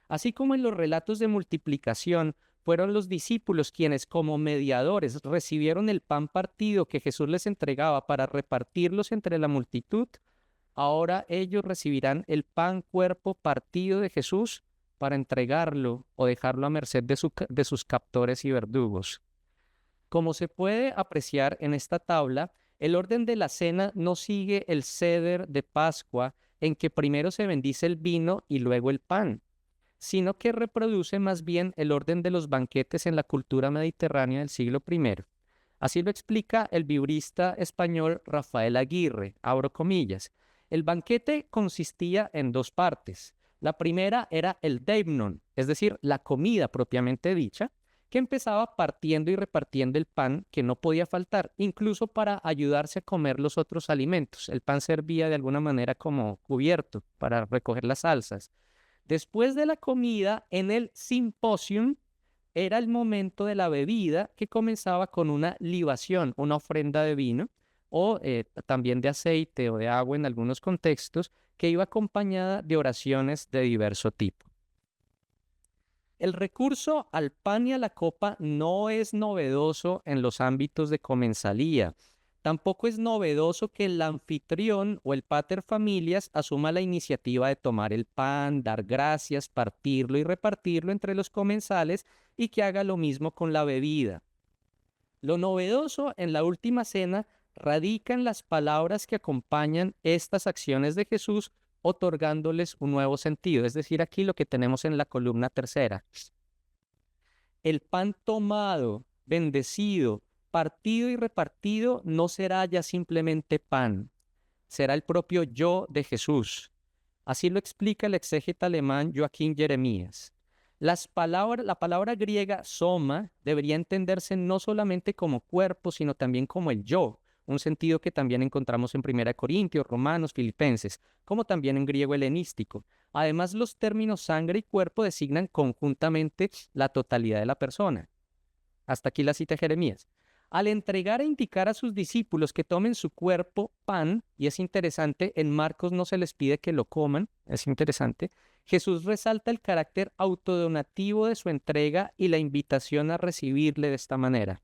Así como en los relatos de multiplicación, fueron los discípulos quienes como mediadores recibieron el pan partido que Jesús les entregaba para repartirlos entre la multitud, ahora ellos recibirán el pan cuerpo partido de Jesús para entregarlo o dejarlo a merced de sus captores y verdugos. Como se puede apreciar en esta tabla, el orden de la cena no sigue el ceder de Pascua en que primero se bendice el vino y luego el pan, sino que reproduce más bien el orden de los banquetes en la cultura mediterránea del siglo I. Así lo explica el biblista español Rafael Aguirre, abro comillas. El banquete consistía en dos partes. La primera era el deimnon, es decir, la comida propiamente dicha, que empezaba partiendo y repartiendo el pan que no podía faltar, incluso para ayudarse a comer los otros alimentos. El pan servía de alguna manera como cubierto para recoger las salsas. Después de la comida, en el simposium, era el momento de la bebida que comenzaba con una libación, una ofrenda de vino, o también de aceite o de agua en algunos contextos, que iba acompañada de oraciones de diverso tipo. El recurso al pan y a la copa no es novedoso en los ámbitos de comensalía. Tampoco es novedoso que el anfitrión o el pater familias asuma la iniciativa de tomar el pan, dar gracias, partirlo y repartirlo entre los comensales y que haga lo mismo con la bebida. Lo novedoso en la última cena radica en las palabras que acompañan estas acciones de Jesús, otorgándoles un nuevo sentido. Es decir, aquí lo que tenemos en la columna tercera. El pan tomado, bendecido, partido y repartido no será ya simplemente pan, será el propio yo de Jesús. Así lo explica el exégeta alemán Joachim Jeremías. La palabra griega soma debería entenderse no solamente como cuerpo, sino también como el yo, un sentido que también encontramos en 1 Corintios, Romanos, Filipenses, como también en griego helenístico. Además, los términos sangre y cuerpo designan conjuntamente la totalidad de la persona. Hasta aquí la cita de Jeremías. Al entregar e indicar a sus discípulos que tomen su cuerpo, pan, y es interesante, en Marcos no se les pide que lo coman, es interesante, Jesús resalta el carácter autodonativo de su entrega y la invitación a recibirle de esta manera.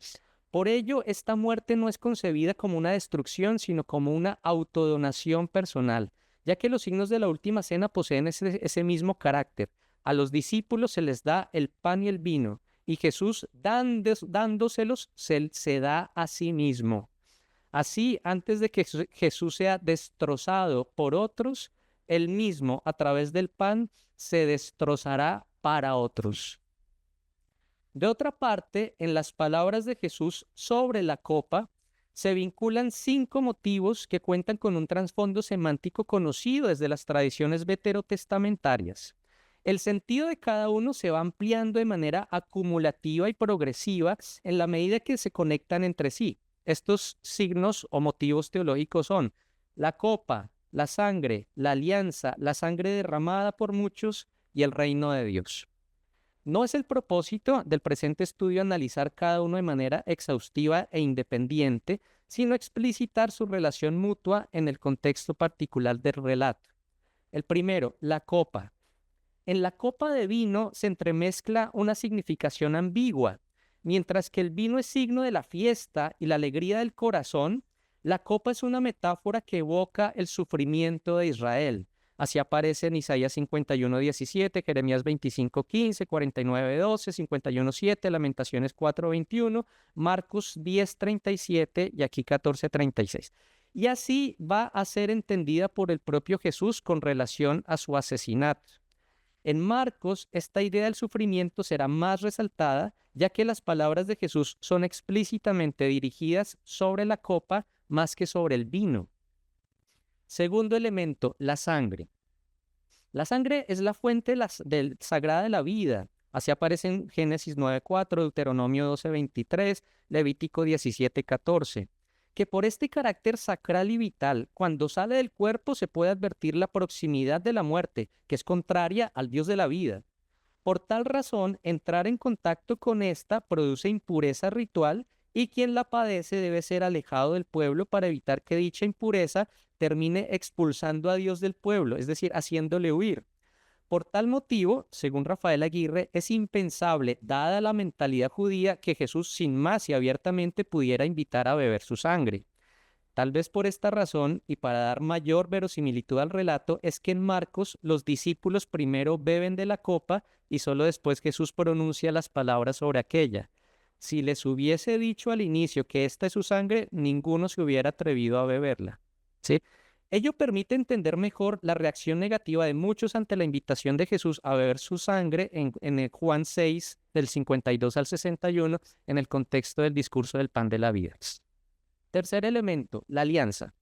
Por ello, esta muerte no es concebida como una destrucción, sino como una autodonación personal, ya que los signos de la última cena poseen ese mismo carácter. A los discípulos se les da el pan y el vino, y Jesús, dándoselos, se da a sí mismo. Así, antes de que Jesús sea destrozado por otros, él mismo, a través del pan, se destrozará para otros. De otra parte, en las palabras de Jesús sobre la copa, se vinculan 5 motivos que cuentan con un trasfondo semántico conocido desde las tradiciones veterotestamentarias. El sentido de cada uno se va ampliando de manera acumulativa y progresiva en la medida que se conectan entre sí. Estos signos o motivos teológicos son la copa, la sangre, la alianza, la sangre derramada por muchos y el reino de Dios. No es el propósito del presente estudio analizar cada uno de manera exhaustiva e independiente, sino explicitar su relación mutua en el contexto particular del relato. El primero, la copa. En la copa de vino se entremezcla una significación ambigua. Mientras que el vino es signo de la fiesta y la alegría del corazón, la copa es una metáfora que evoca el sufrimiento de Israel. Así aparece en Isaías 51:17, Jeremías 25:15, 49:12, 51:7, Lamentaciones 4:21, Marcos 10:37 y aquí 14:36. Y así va a ser entendida por el propio Jesús con relación a su asesinato. En Marcos, esta idea del sufrimiento será más resaltada, ya que las palabras de Jesús son explícitamente dirigidas sobre la copa más que sobre el vino. Segundo elemento, la sangre. La sangre es la fuente sagrada de la vida. Así aparece en Génesis 9:4, Deuteronomio 12:23, Levítico 17:14. Que por este carácter sacral y vital, cuando sale del cuerpo se puede advertir la proximidad de la muerte, que es contraria al Dios de la vida. Por tal razón, entrar en contacto con esta produce impureza ritual y quien la padece debe ser alejado del pueblo para evitar que dicha impureza termine expulsando a Dios del pueblo, es decir, haciéndole huir. Por tal motivo, según Rafael Aguirre, es impensable, dada la mentalidad judía, que Jesús sin más y abiertamente pudiera invitar a beber su sangre. Tal vez por esta razón, y para dar mayor verosimilitud al relato, es que en Marcos los discípulos primero beben de la copa y solo después Jesús pronuncia las palabras sobre aquella. Si les hubiese dicho al inicio que esta es su sangre, ninguno se hubiera atrevido a beberla. ¿Sí? Ello permite entender mejor la reacción negativa de muchos ante la invitación de Jesús a beber su sangre en el Juan 6, del 52 al 61, en el contexto del discurso del pan de la vida. Tercer elemento, la alianza.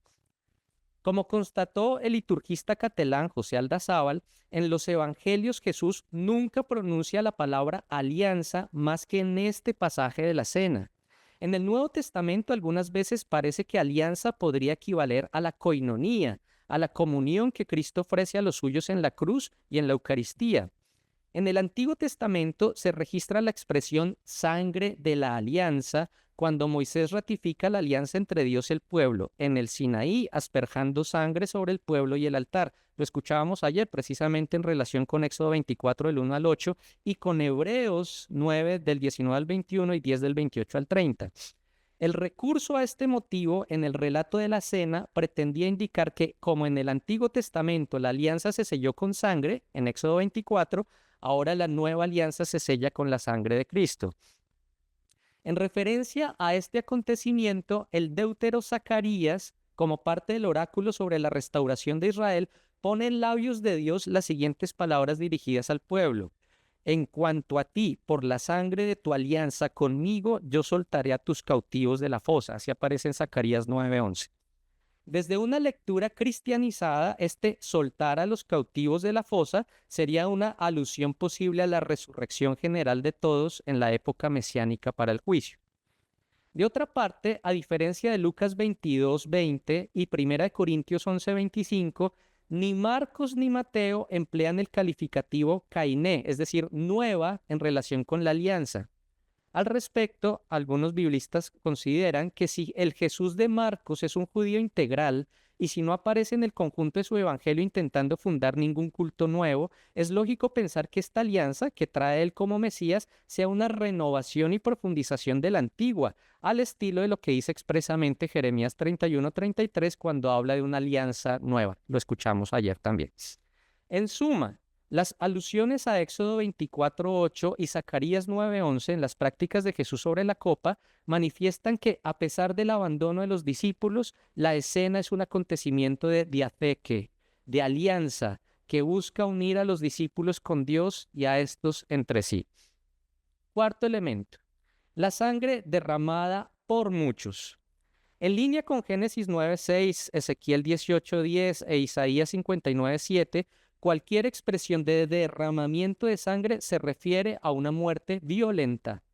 Como constató el liturgista catalán José Aldazábal, en los evangelios Jesús nunca pronuncia la palabra alianza más que en este pasaje de la cena. En el Nuevo Testamento algunas veces parece que alianza podría equivaler a la coinonía, a la comunión que Cristo ofrece a los suyos en la cruz y en la Eucaristía. En el Antiguo Testamento se registra la expresión sangre de la alianza cuando Moisés ratifica la alianza entre Dios y el pueblo en el Sinaí, asperjando sangre sobre el pueblo y el altar. Lo escuchábamos ayer precisamente en relación con Éxodo 24 del 1 al 8 y con Hebreos 9 del 19 al 21 y 10 del 28 al 30. El recurso a este motivo en el relato de la cena pretendía indicar que, como en el Antiguo Testamento la alianza se selló con sangre, en Éxodo 24, ahora la nueva alianza se sella con la sangre de Cristo. En referencia a este acontecimiento, el deutero Zacarías, como parte del oráculo sobre la restauración de Israel, pone en labios de Dios las siguientes palabras dirigidas al pueblo. En cuanto a ti, por la sangre de tu alianza conmigo, yo soltaré a tus cautivos de la fosa. Así aparece en Zacarías 9:11. Desde una lectura cristianizada, este soltar a los cautivos de la fosa sería una alusión posible a la resurrección general de todos en la época mesiánica para el juicio. De otra parte, a diferencia de Lucas 22:20 y 1 Corintios 11:25, ni Marcos ni Mateo emplean el calificativo kainé, es decir, nueva en relación con la alianza. Al respecto, algunos biblistas consideran que si el Jesús de Marcos es un judío integral y si no aparece en el conjunto de su evangelio intentando fundar ningún culto nuevo, es lógico pensar que esta alianza que trae él como Mesías sea una renovación y profundización de la antigua, al estilo de lo que dice expresamente Jeremías 31-33 cuando habla de una alianza nueva. Lo escuchamos ayer también. En suma, las alusiones a Éxodo 24:8 y Zacarías 9:11 en las prácticas de Jesús sobre la copa manifiestan que, a pesar del abandono de los discípulos, la escena es un acontecimiento de diatheke, de alianza, que busca unir a los discípulos con Dios y a estos entre sí. Cuarto elemento, la sangre derramada por muchos. En línea con Génesis 9:6, Ezequiel 18:10 e Isaías 59:7, cualquier expresión de derramamiento de sangre se refiere a una muerte violenta.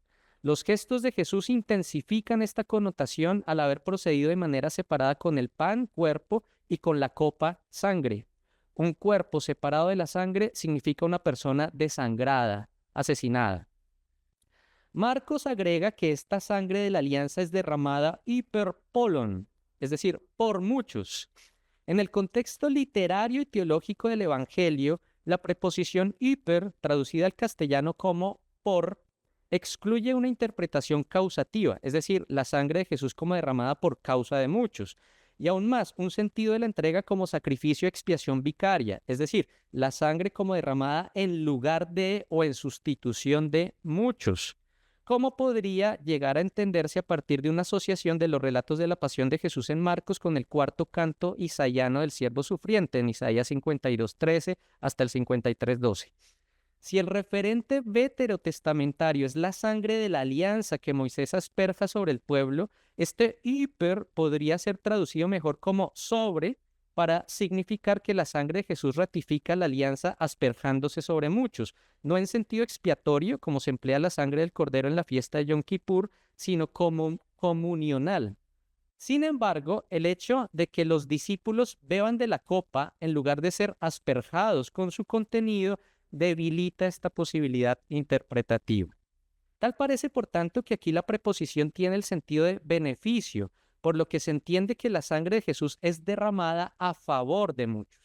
Los gestos de Jesús intensifican esta connotación al haber procedido de manera separada con el pan, cuerpo, y con la copa, sangre. Un cuerpo separado de la sangre significa una persona desangrada, asesinada. Marcos agrega que esta sangre de la alianza es derramada hyperpolon, es decir, por muchos. En el contexto literario y teológico del Evangelio, la preposición hyper, traducida al castellano como por, excluye una interpretación causativa, es decir, la sangre de Jesús como derramada por causa de muchos, y aún más, un sentido de la entrega como sacrificio y expiación vicaria, es decir, la sangre como derramada en lugar de o en sustitución de muchos. ¿Cómo podría llegar a entenderse a partir de una asociación de los relatos de la pasión de Jesús en Marcos con el cuarto canto isaiano del siervo sufriente en Isaías 52:13 hasta el 53:12? Si el referente veterotestamentario es la sangre de la alianza que Moisés asperja sobre el pueblo, este hiper podría ser traducido mejor como sobre, para significar que la sangre de Jesús ratifica la alianza asperjándose sobre muchos, no en sentido expiatorio, como se emplea la sangre del cordero en la fiesta de Yom Kippur, sino como comunional. Sin embargo, el hecho de que los discípulos beban de la copa en lugar de ser asperjados con su contenido debilita esta posibilidad interpretativa. Tal parece, por tanto, que aquí la preposición tiene el sentido de beneficio, por lo que se entiende que la sangre de Jesús es derramada a favor de muchos.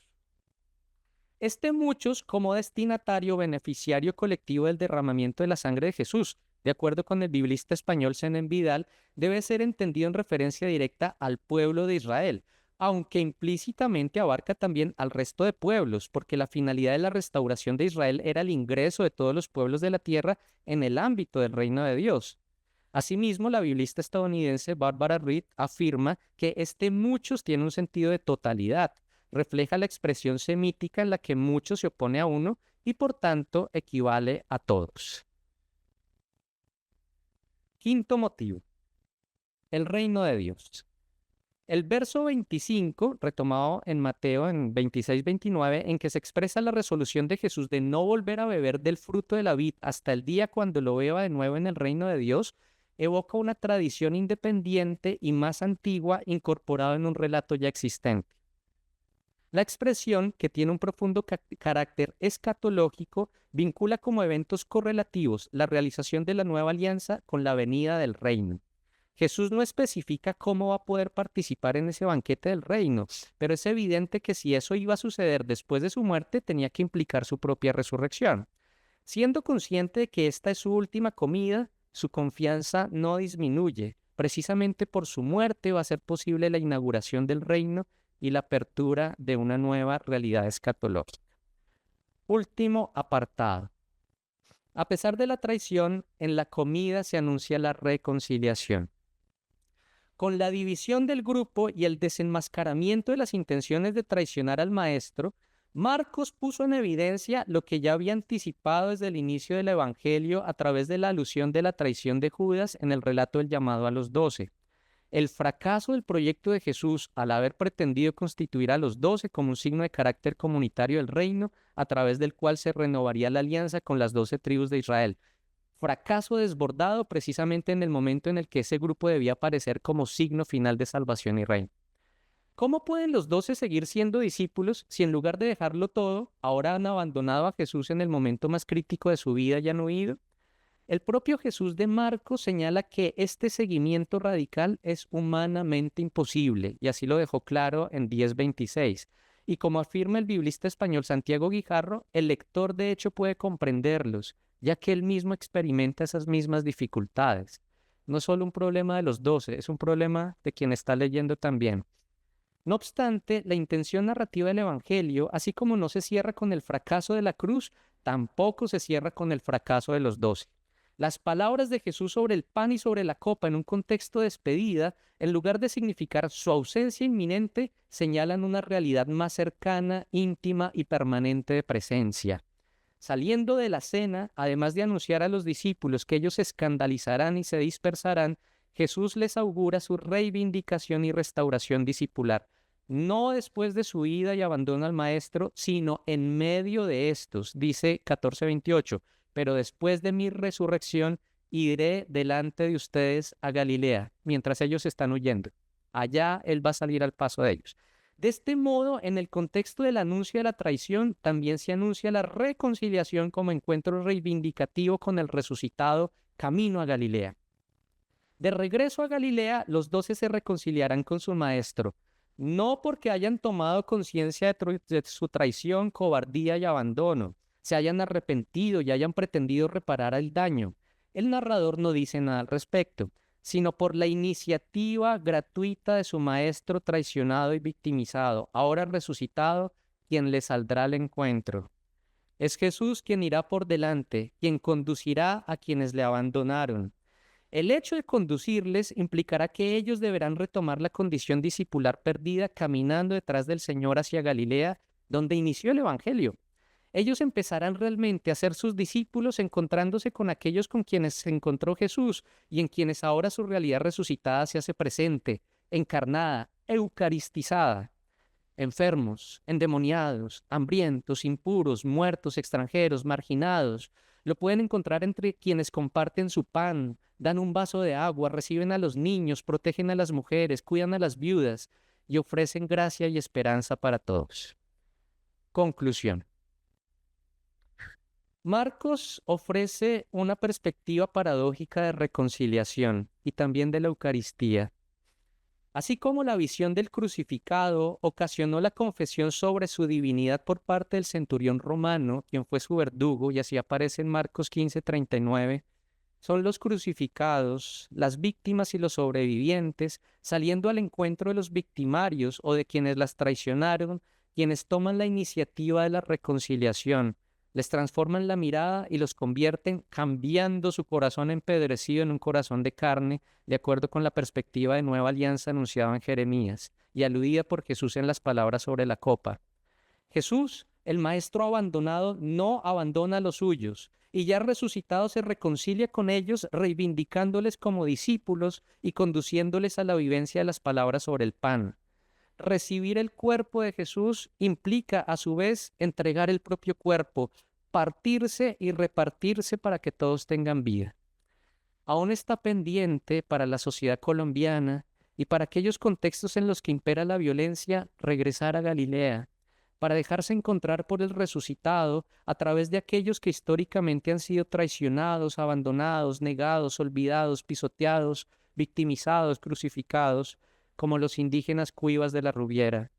Este muchos como destinatario beneficiario colectivo del derramamiento de la sangre de Jesús, de acuerdo con el biblista español Zenén Vidal, debe ser entendido en referencia directa al pueblo de Israel, aunque implícitamente abarca también al resto de pueblos, porque la finalidad de la restauración de Israel era el ingreso de todos los pueblos de la tierra en el ámbito del reino de Dios. Asimismo, la biblista estadounidense Barbara Reed afirma que este muchos tiene un sentido de totalidad, refleja la expresión semítica en la que muchos se opone a uno y por tanto equivale a todos. Quinto motivo, el reino de Dios. El verso 25, retomado en Mateo en 26-29, en que se expresa la resolución de Jesús de no volver a beber del fruto de la vid hasta el día cuando lo beba de nuevo en el reino de Dios, evoca una tradición independiente y más antigua incorporada en un relato ya existente. La expresión, que tiene un profundo carácter escatológico, vincula como eventos correlativos la realización de la nueva alianza con la venida del reino. Jesús no especifica cómo va a poder participar en ese banquete del reino, pero es evidente que si eso iba a suceder después de su muerte, tenía que implicar su propia resurrección. Siendo consciente de que esta es su última comida, su confianza no disminuye. Precisamente por su muerte va a ser posible la inauguración del reino y la apertura de una nueva realidad escatológica. Último apartado. A pesar de la traición, en la comida se anuncia la reconciliación. Con la división del grupo y el desenmascaramiento de las intenciones de traicionar al maestro, Marcos puso en evidencia lo que ya había anticipado desde el inicio del Evangelio a través de la alusión de la traición de Judas en el relato del llamado a los 12. El fracaso del proyecto de Jesús al haber pretendido constituir a los 12 como un signo de carácter comunitario del reino, a través del cual se renovaría la alianza con las 12 tribus de Israel. Fracaso desbordado precisamente en el momento en el que ese grupo debía aparecer como signo final de salvación y reino. ¿Cómo pueden los 12 seguir siendo discípulos si en lugar de dejarlo todo, ahora han abandonado a Jesús en el momento más crítico de su vida y han huido? El propio Jesús de Marcos señala que este seguimiento radical es humanamente imposible, y así lo dejó claro en 10:26. Y como afirma el biblista español Santiago Guijarro, el lector de hecho puede comprenderlos, ya que él mismo experimenta esas mismas dificultades. No es solo un problema de los 12, es un problema de quien está leyendo también. No obstante, la intención narrativa del Evangelio, así como no se cierra con el fracaso de la cruz, tampoco se cierra con el fracaso de los 12. Las palabras de Jesús sobre el pan y sobre la copa en un contexto de despedida, en lugar de significar su ausencia inminente, señalan una realidad más cercana, íntima y permanente de presencia. Saliendo de la cena, además de anunciar a los discípulos que ellos se escandalizarán y se dispersarán, Jesús les augura su reivindicación y restauración discipular, no después de su ida y abandono al Maestro, sino en medio de estos, dice 14:28, pero después de mi resurrección iré delante de ustedes a Galilea, mientras ellos están huyendo. Allá Él va a salir al paso de ellos. De este modo, en el contexto del anuncio de la traición, también se anuncia la reconciliación como encuentro reivindicativo con el resucitado camino a Galilea. De regreso a Galilea, los 12 se reconciliarán con su maestro, no porque hayan tomado conciencia de su traición, cobardía y abandono, se hayan arrepentido y hayan pretendido reparar el daño. El narrador no dice nada al respecto, sino por la iniciativa gratuita de su maestro traicionado y victimizado, ahora resucitado, quien le saldrá al encuentro. Es Jesús quien irá por delante, quien conducirá a quienes le abandonaron. El hecho de conducirles implicará que ellos deberán retomar la condición discipular perdida caminando detrás del Señor hacia Galilea, donde inició el Evangelio. Ellos empezarán realmente a ser sus discípulos encontrándose con aquellos con quienes se encontró Jesús y en quienes ahora su realidad resucitada se hace presente, encarnada, eucaristizada. Enfermos, endemoniados, hambrientos, impuros, muertos, extranjeros, marginados, lo pueden encontrar entre quienes comparten su pan, dan un vaso de agua, reciben a los niños, protegen a las mujeres, cuidan a las viudas y ofrecen gracia y esperanza para todos. Conclusión. Marcos ofrece una perspectiva paradójica de reconciliación y también de la Eucaristía. Así como la visión del crucificado ocasionó la confesión sobre su divinidad por parte del centurión romano, quien fue su verdugo, y así aparece en Marcos 15:39, son los crucificados, las víctimas y los sobrevivientes, saliendo al encuentro de los victimarios o de quienes las traicionaron, quienes toman la iniciativa de la reconciliación, les transforman la mirada y los convierten, cambiando su corazón empedrecido en un corazón de carne, de acuerdo con la perspectiva de nueva alianza anunciada en Jeremías y aludida por Jesús en las palabras sobre la copa. Jesús, el Maestro abandonado, no abandona a los suyos, y ya resucitado se reconcilia con ellos, reivindicándoles como discípulos y conduciéndoles a la vivencia de las palabras sobre el pan. Recibir el cuerpo de Jesús implica, a su vez, entregar el propio cuerpo, partirse y repartirse para que todos tengan vida. Aún está pendiente para la sociedad colombiana y para aquellos contextos en los que impera la violencia, regresar a Galilea, para dejarse encontrar por el resucitado a través de aquellos que históricamente han sido traicionados, abandonados, negados, olvidados, pisoteados, victimizados, crucificados, como los indígenas cuivas de la Rubiera.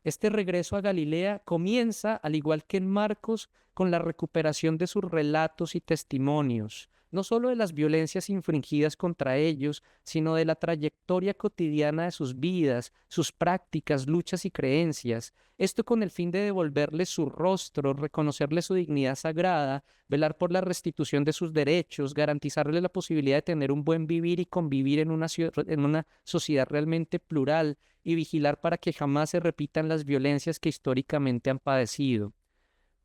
Este regreso a Galilea comienza, al igual que en Marcos, con la recuperación de sus relatos y testimonios, no solo de las violencias infringidas contra ellos, sino de la trayectoria cotidiana de sus vidas, sus prácticas, luchas y creencias. Esto con el fin de devolverles su rostro, reconocerles su dignidad sagrada, velar por la restitución de sus derechos, garantizarles la posibilidad de tener un buen vivir y convivir en una sociedad realmente plural, y vigilar para que jamás se repitan las violencias que históricamente han padecido.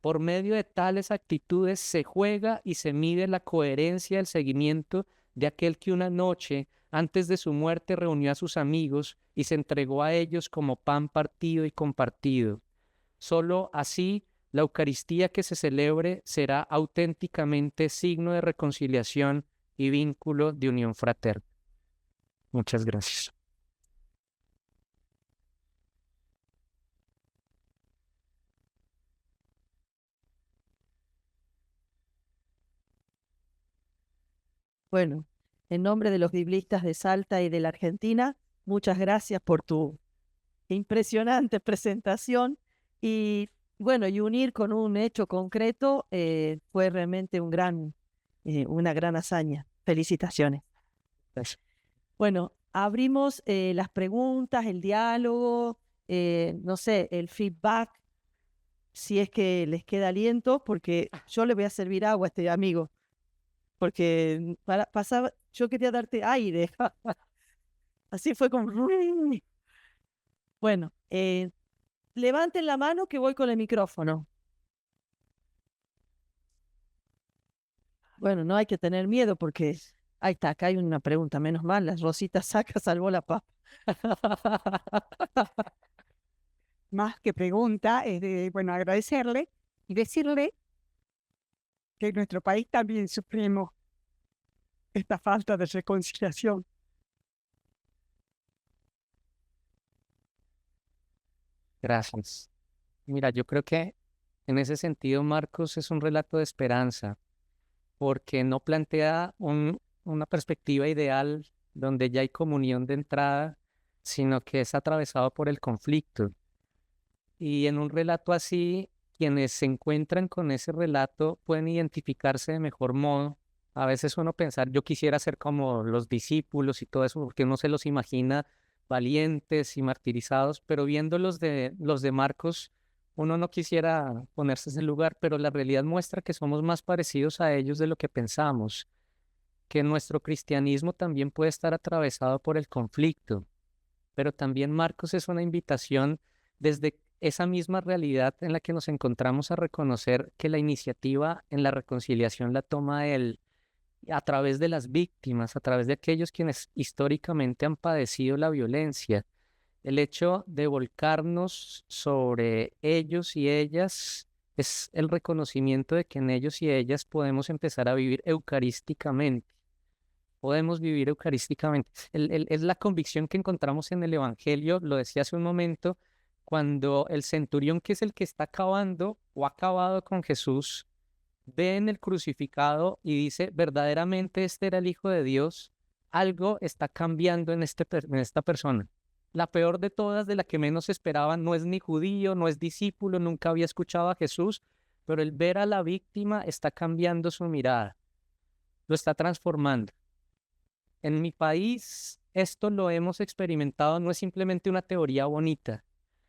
Por medio de tales actitudes se juega y se mide la coherencia del seguimiento de aquel que una noche, antes de su muerte, reunió a sus amigos y se entregó a ellos como pan partido y compartido. Solo así la Eucaristía que se celebre será auténticamente signo de reconciliación y vínculo de unión fraterna. Muchas gracias. Bueno, en nombre de los biblistas de Salta y de la Argentina, muchas gracias por tu impresionante presentación y bueno, y unir con un hecho concreto fue realmente una gran hazaña. Felicitaciones. Gracias. Bueno, abrimos las preguntas, el diálogo, no sé, el feedback, si es que les queda aliento, porque yo le voy a servir agua a este amigo, porque pasaba, yo quería darte aire. Así fue como... Bueno, levanten la mano que voy con el micrófono. Bueno, no hay que tener miedo porque ahí está, acá hay una pregunta, menos mal, la Rosita Saca salvó la paz. Más que pregunta, es de, bueno, agradecerle y decirle que en nuestro país también sufrimos esta falta de reconciliación. Gracias. Mira, yo creo que en ese sentido Marcos es un relato de esperanza, porque no plantea una perspectiva ideal donde ya hay comunión de entrada, sino que es atravesado por el conflicto. Y en un relato así, quienes se encuentran con ese relato pueden identificarse de mejor modo. A veces uno pensar, yo quisiera ser como los discípulos y todo eso, porque uno se los imagina valientes y martirizados, pero viendo los de Marcos, uno no quisiera ponerse en ese lugar, pero la realidad muestra que somos más parecidos a ellos de lo que pensamos, que nuestro cristianismo también puede estar atravesado por el conflicto, pero también Marcos es una invitación desde esa misma realidad en la que nos encontramos a reconocer que la iniciativa en la reconciliación la toma él a través de las víctimas, a través de aquellos quienes históricamente han padecido la violencia. El hecho de volcarnos sobre ellos y ellas es el reconocimiento de que en ellos y ellas podemos empezar a vivir eucarísticamente. Podemos vivir eucarísticamente. Es la convicción que encontramos en el Evangelio, lo decía hace un momento, cuando el centurión, que es el que está acabando o ha acabado con Jesús, ve en el crucificado y dice, verdaderamente este era el Hijo de Dios, algo está cambiando en esta persona. La peor de todas, de la que menos esperaban, no es ni judío, no es discípulo, nunca había escuchado a Jesús, pero el ver a la víctima está cambiando su mirada, lo está transformando. En mi país, esto lo hemos experimentado, no es simplemente una teoría bonita,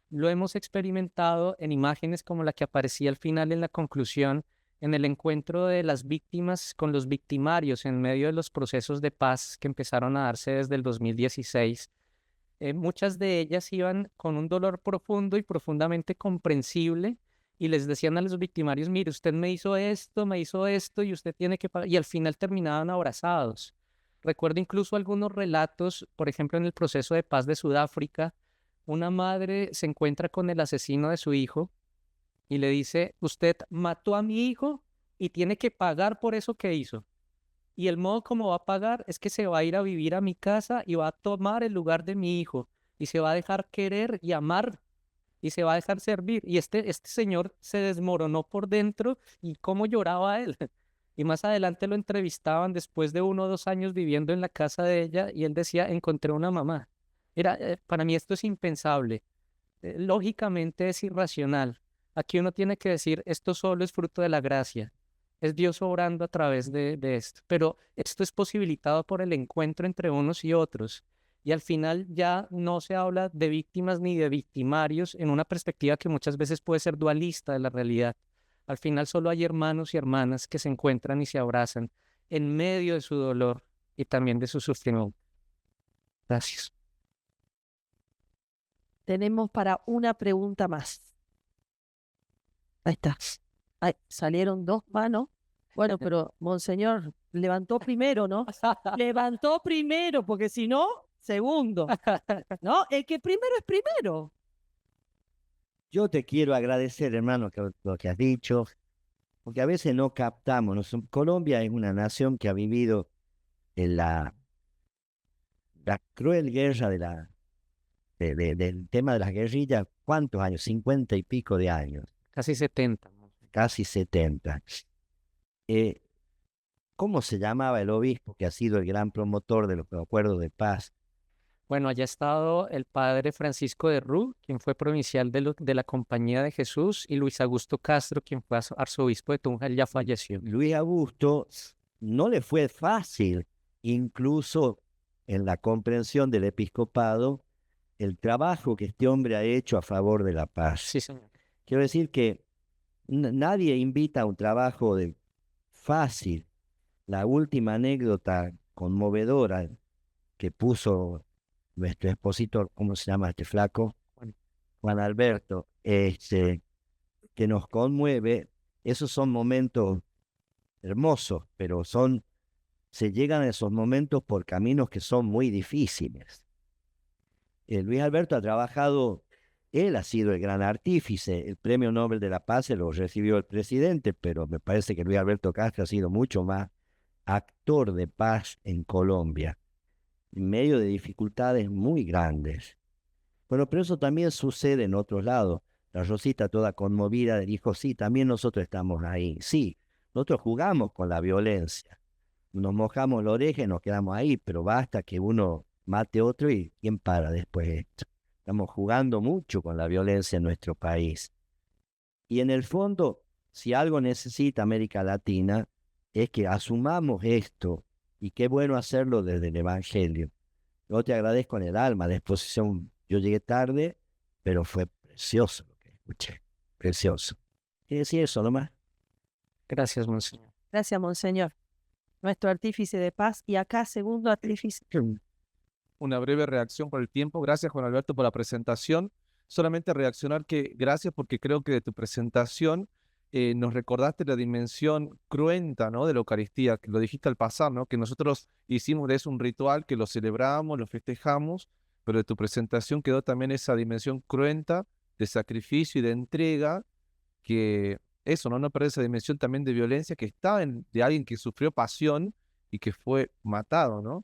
lo hemos experimentado en imágenes como la que aparecía al final en la conclusión, en el encuentro de las víctimas con los victimarios en medio de los procesos de paz que empezaron a darse desde el 2016. Muchas de ellas iban con un dolor profundo y profundamente comprensible y les decían a los victimarios, mire, usted me hizo esto y usted tiene que pagar. Y al final terminaban abrazados. Recuerdo incluso algunos relatos, por ejemplo, en el proceso de paz de Sudáfrica, una madre se encuentra con el asesino de su hijo y le dice, usted mató a mi hijo y tiene que pagar por eso que hizo. Y el modo como va a pagar es que se va a ir a vivir a mi casa y va a tomar el lugar de mi hijo y se va a dejar querer y amar y se va a dejar servir. Y este señor se desmoronó por dentro y cómo lloraba él. Y más adelante lo entrevistaban después de 1 o 2 años viviendo en la casa de ella y él decía, encontré una mamá. Para mí esto es impensable. Lógicamente es irracional. Aquí uno tiene que decir, esto solo es fruto de la gracia. Es Dios obrando a través de esto. Pero esto es posibilitado por el encuentro entre unos y otros. Y al final ya no se habla de víctimas ni de victimarios en una perspectiva que muchas veces puede ser dualista de la realidad. Al final solo hay hermanos y hermanas que se encuentran y se abrazan en medio de su dolor y también de su sufrimiento. Gracias. Tenemos para una pregunta más. Ahí está. Ay, salieron 2 manos. Bueno, pero Monseñor levantó primero, ¿no? Levantó primero, porque si no, segundo. ¿No? El que primero es primero. Yo te quiero agradecer, hermano, lo que has dicho, porque a veces no captamos. Colombia es una nación que ha vivido en la cruel guerra del tema de las guerrillas. ¿Cuántos años? 50 y pico de años. Casi 70. Casi 70. ¿Cómo se llamaba el obispo que ha sido el gran promotor de los acuerdos de paz? Bueno, allá ha estado el padre Francisco de Rú, quien fue provincial de la Compañía de Jesús, y Luis Augusto Castro, quien fue arzobispo de Tunja, él ya falleció. Luis Augusto no le fue fácil, incluso en la comprensión del episcopado, el trabajo que este hombre ha hecho a favor de la paz. Sí, señor. Quiero decir que nadie invita a un trabajo fácil. La última anécdota conmovedora que puso nuestro expositor, ¿cómo se llama este flaco? Juan Alberto, que nos conmueve. Esos son momentos hermosos, pero se llegan a esos momentos por caminos que son muy difíciles. Luis Alberto ha trabajado, él ha sido el gran artífice. El Premio Nobel de la Paz se lo recibió el presidente, pero me parece que Luis Alberto Castro ha sido mucho más actor de paz en Colombia, en medio de dificultades muy grandes. Bueno, pero eso también sucede en otros lados. La Rosita, toda conmovida, dijo, sí, también nosotros estamos ahí. Sí, nosotros jugamos con la violencia. Nos mojamos la oreja y nos quedamos ahí, pero basta que uno mate a otro y ¿quién para después esto? Estamos jugando mucho con la violencia en nuestro país. Y en el fondo, si algo necesita América Latina, es que asumamos esto, y qué bueno hacerlo desde el Evangelio. Yo te agradezco en el alma la exposición. Yo llegué tarde, pero fue precioso lo que escuché, precioso. ¿Qué decir eso nomás? Gracias, monseñor. Gracias, Monseñor. Nuestro artífice de paz. Y acá, segundo artífice. Una breve reacción por el tiempo. Gracias, Juan Alberto, por la presentación. Solamente reaccionar que gracias porque creo que de tu presentación nos recordaste la dimensión cruenta, ¿no?, de la Eucaristía, que lo dijiste al pasar, ¿no?, que nosotros hicimos de eso un ritual, que lo celebramos, lo festejamos, pero de tu presentación quedó también esa dimensión cruenta de sacrificio y de entrega, que eso, no perder esa dimensión también de violencia que está de alguien que sufrió pasión y que fue matado, ¿no?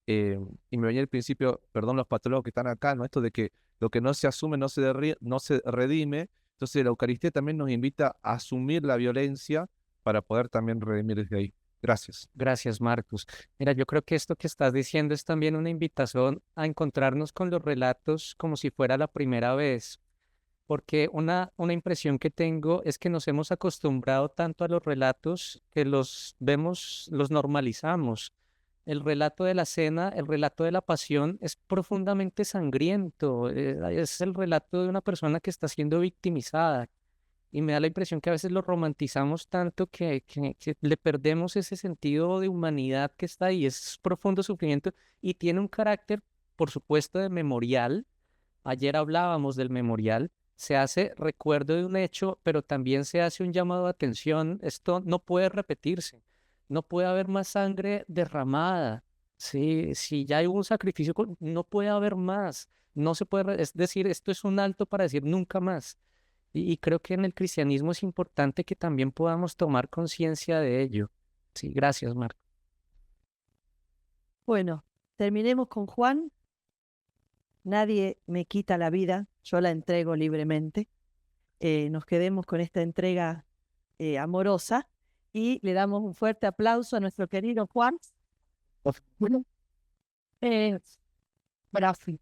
Y me venía al principio, perdón los patólogos que están acá, ¿no?, esto de que lo que no se asume no se redime. Entonces la Eucaristía también nos invita a asumir la violencia para poder también redimir desde ahí. Gracias. Gracias, Marcos. Mira, yo creo que esto que estás diciendo es también una invitación a encontrarnos con los relatos como si fuera la primera vez, porque una impresión que tengo es que nos hemos acostumbrado tanto a los relatos que los vemos, los normalizamos. El relato de la cena, el relato de la pasión es profundamente sangriento, es el relato de una persona que está siendo victimizada. Y me da la impresión que a veces lo romantizamos tanto que le perdemos ese sentido de humanidad que está ahí. Es profundo sufrimiento y tiene un carácter, por supuesto, de memorial. Ayer hablábamos del memorial. Se hace recuerdo de un hecho, pero también se hace un llamado de atención. Esto no puede repetirse. No puede haber más sangre derramada. Sí, si ya hay un sacrificio, no puede haber más. No se puede, es decir, esto es un alto para decir nunca más. Y creo que en el cristianismo es importante que también podamos tomar conciencia de ello. Sí, gracias, Marco. Bueno, terminemos con Juan. Nadie me quita la vida, yo la entrego libremente. Nos quedemos con esta entrega amorosa y le damos un fuerte aplauso a nuestro querido Juan. Gracias.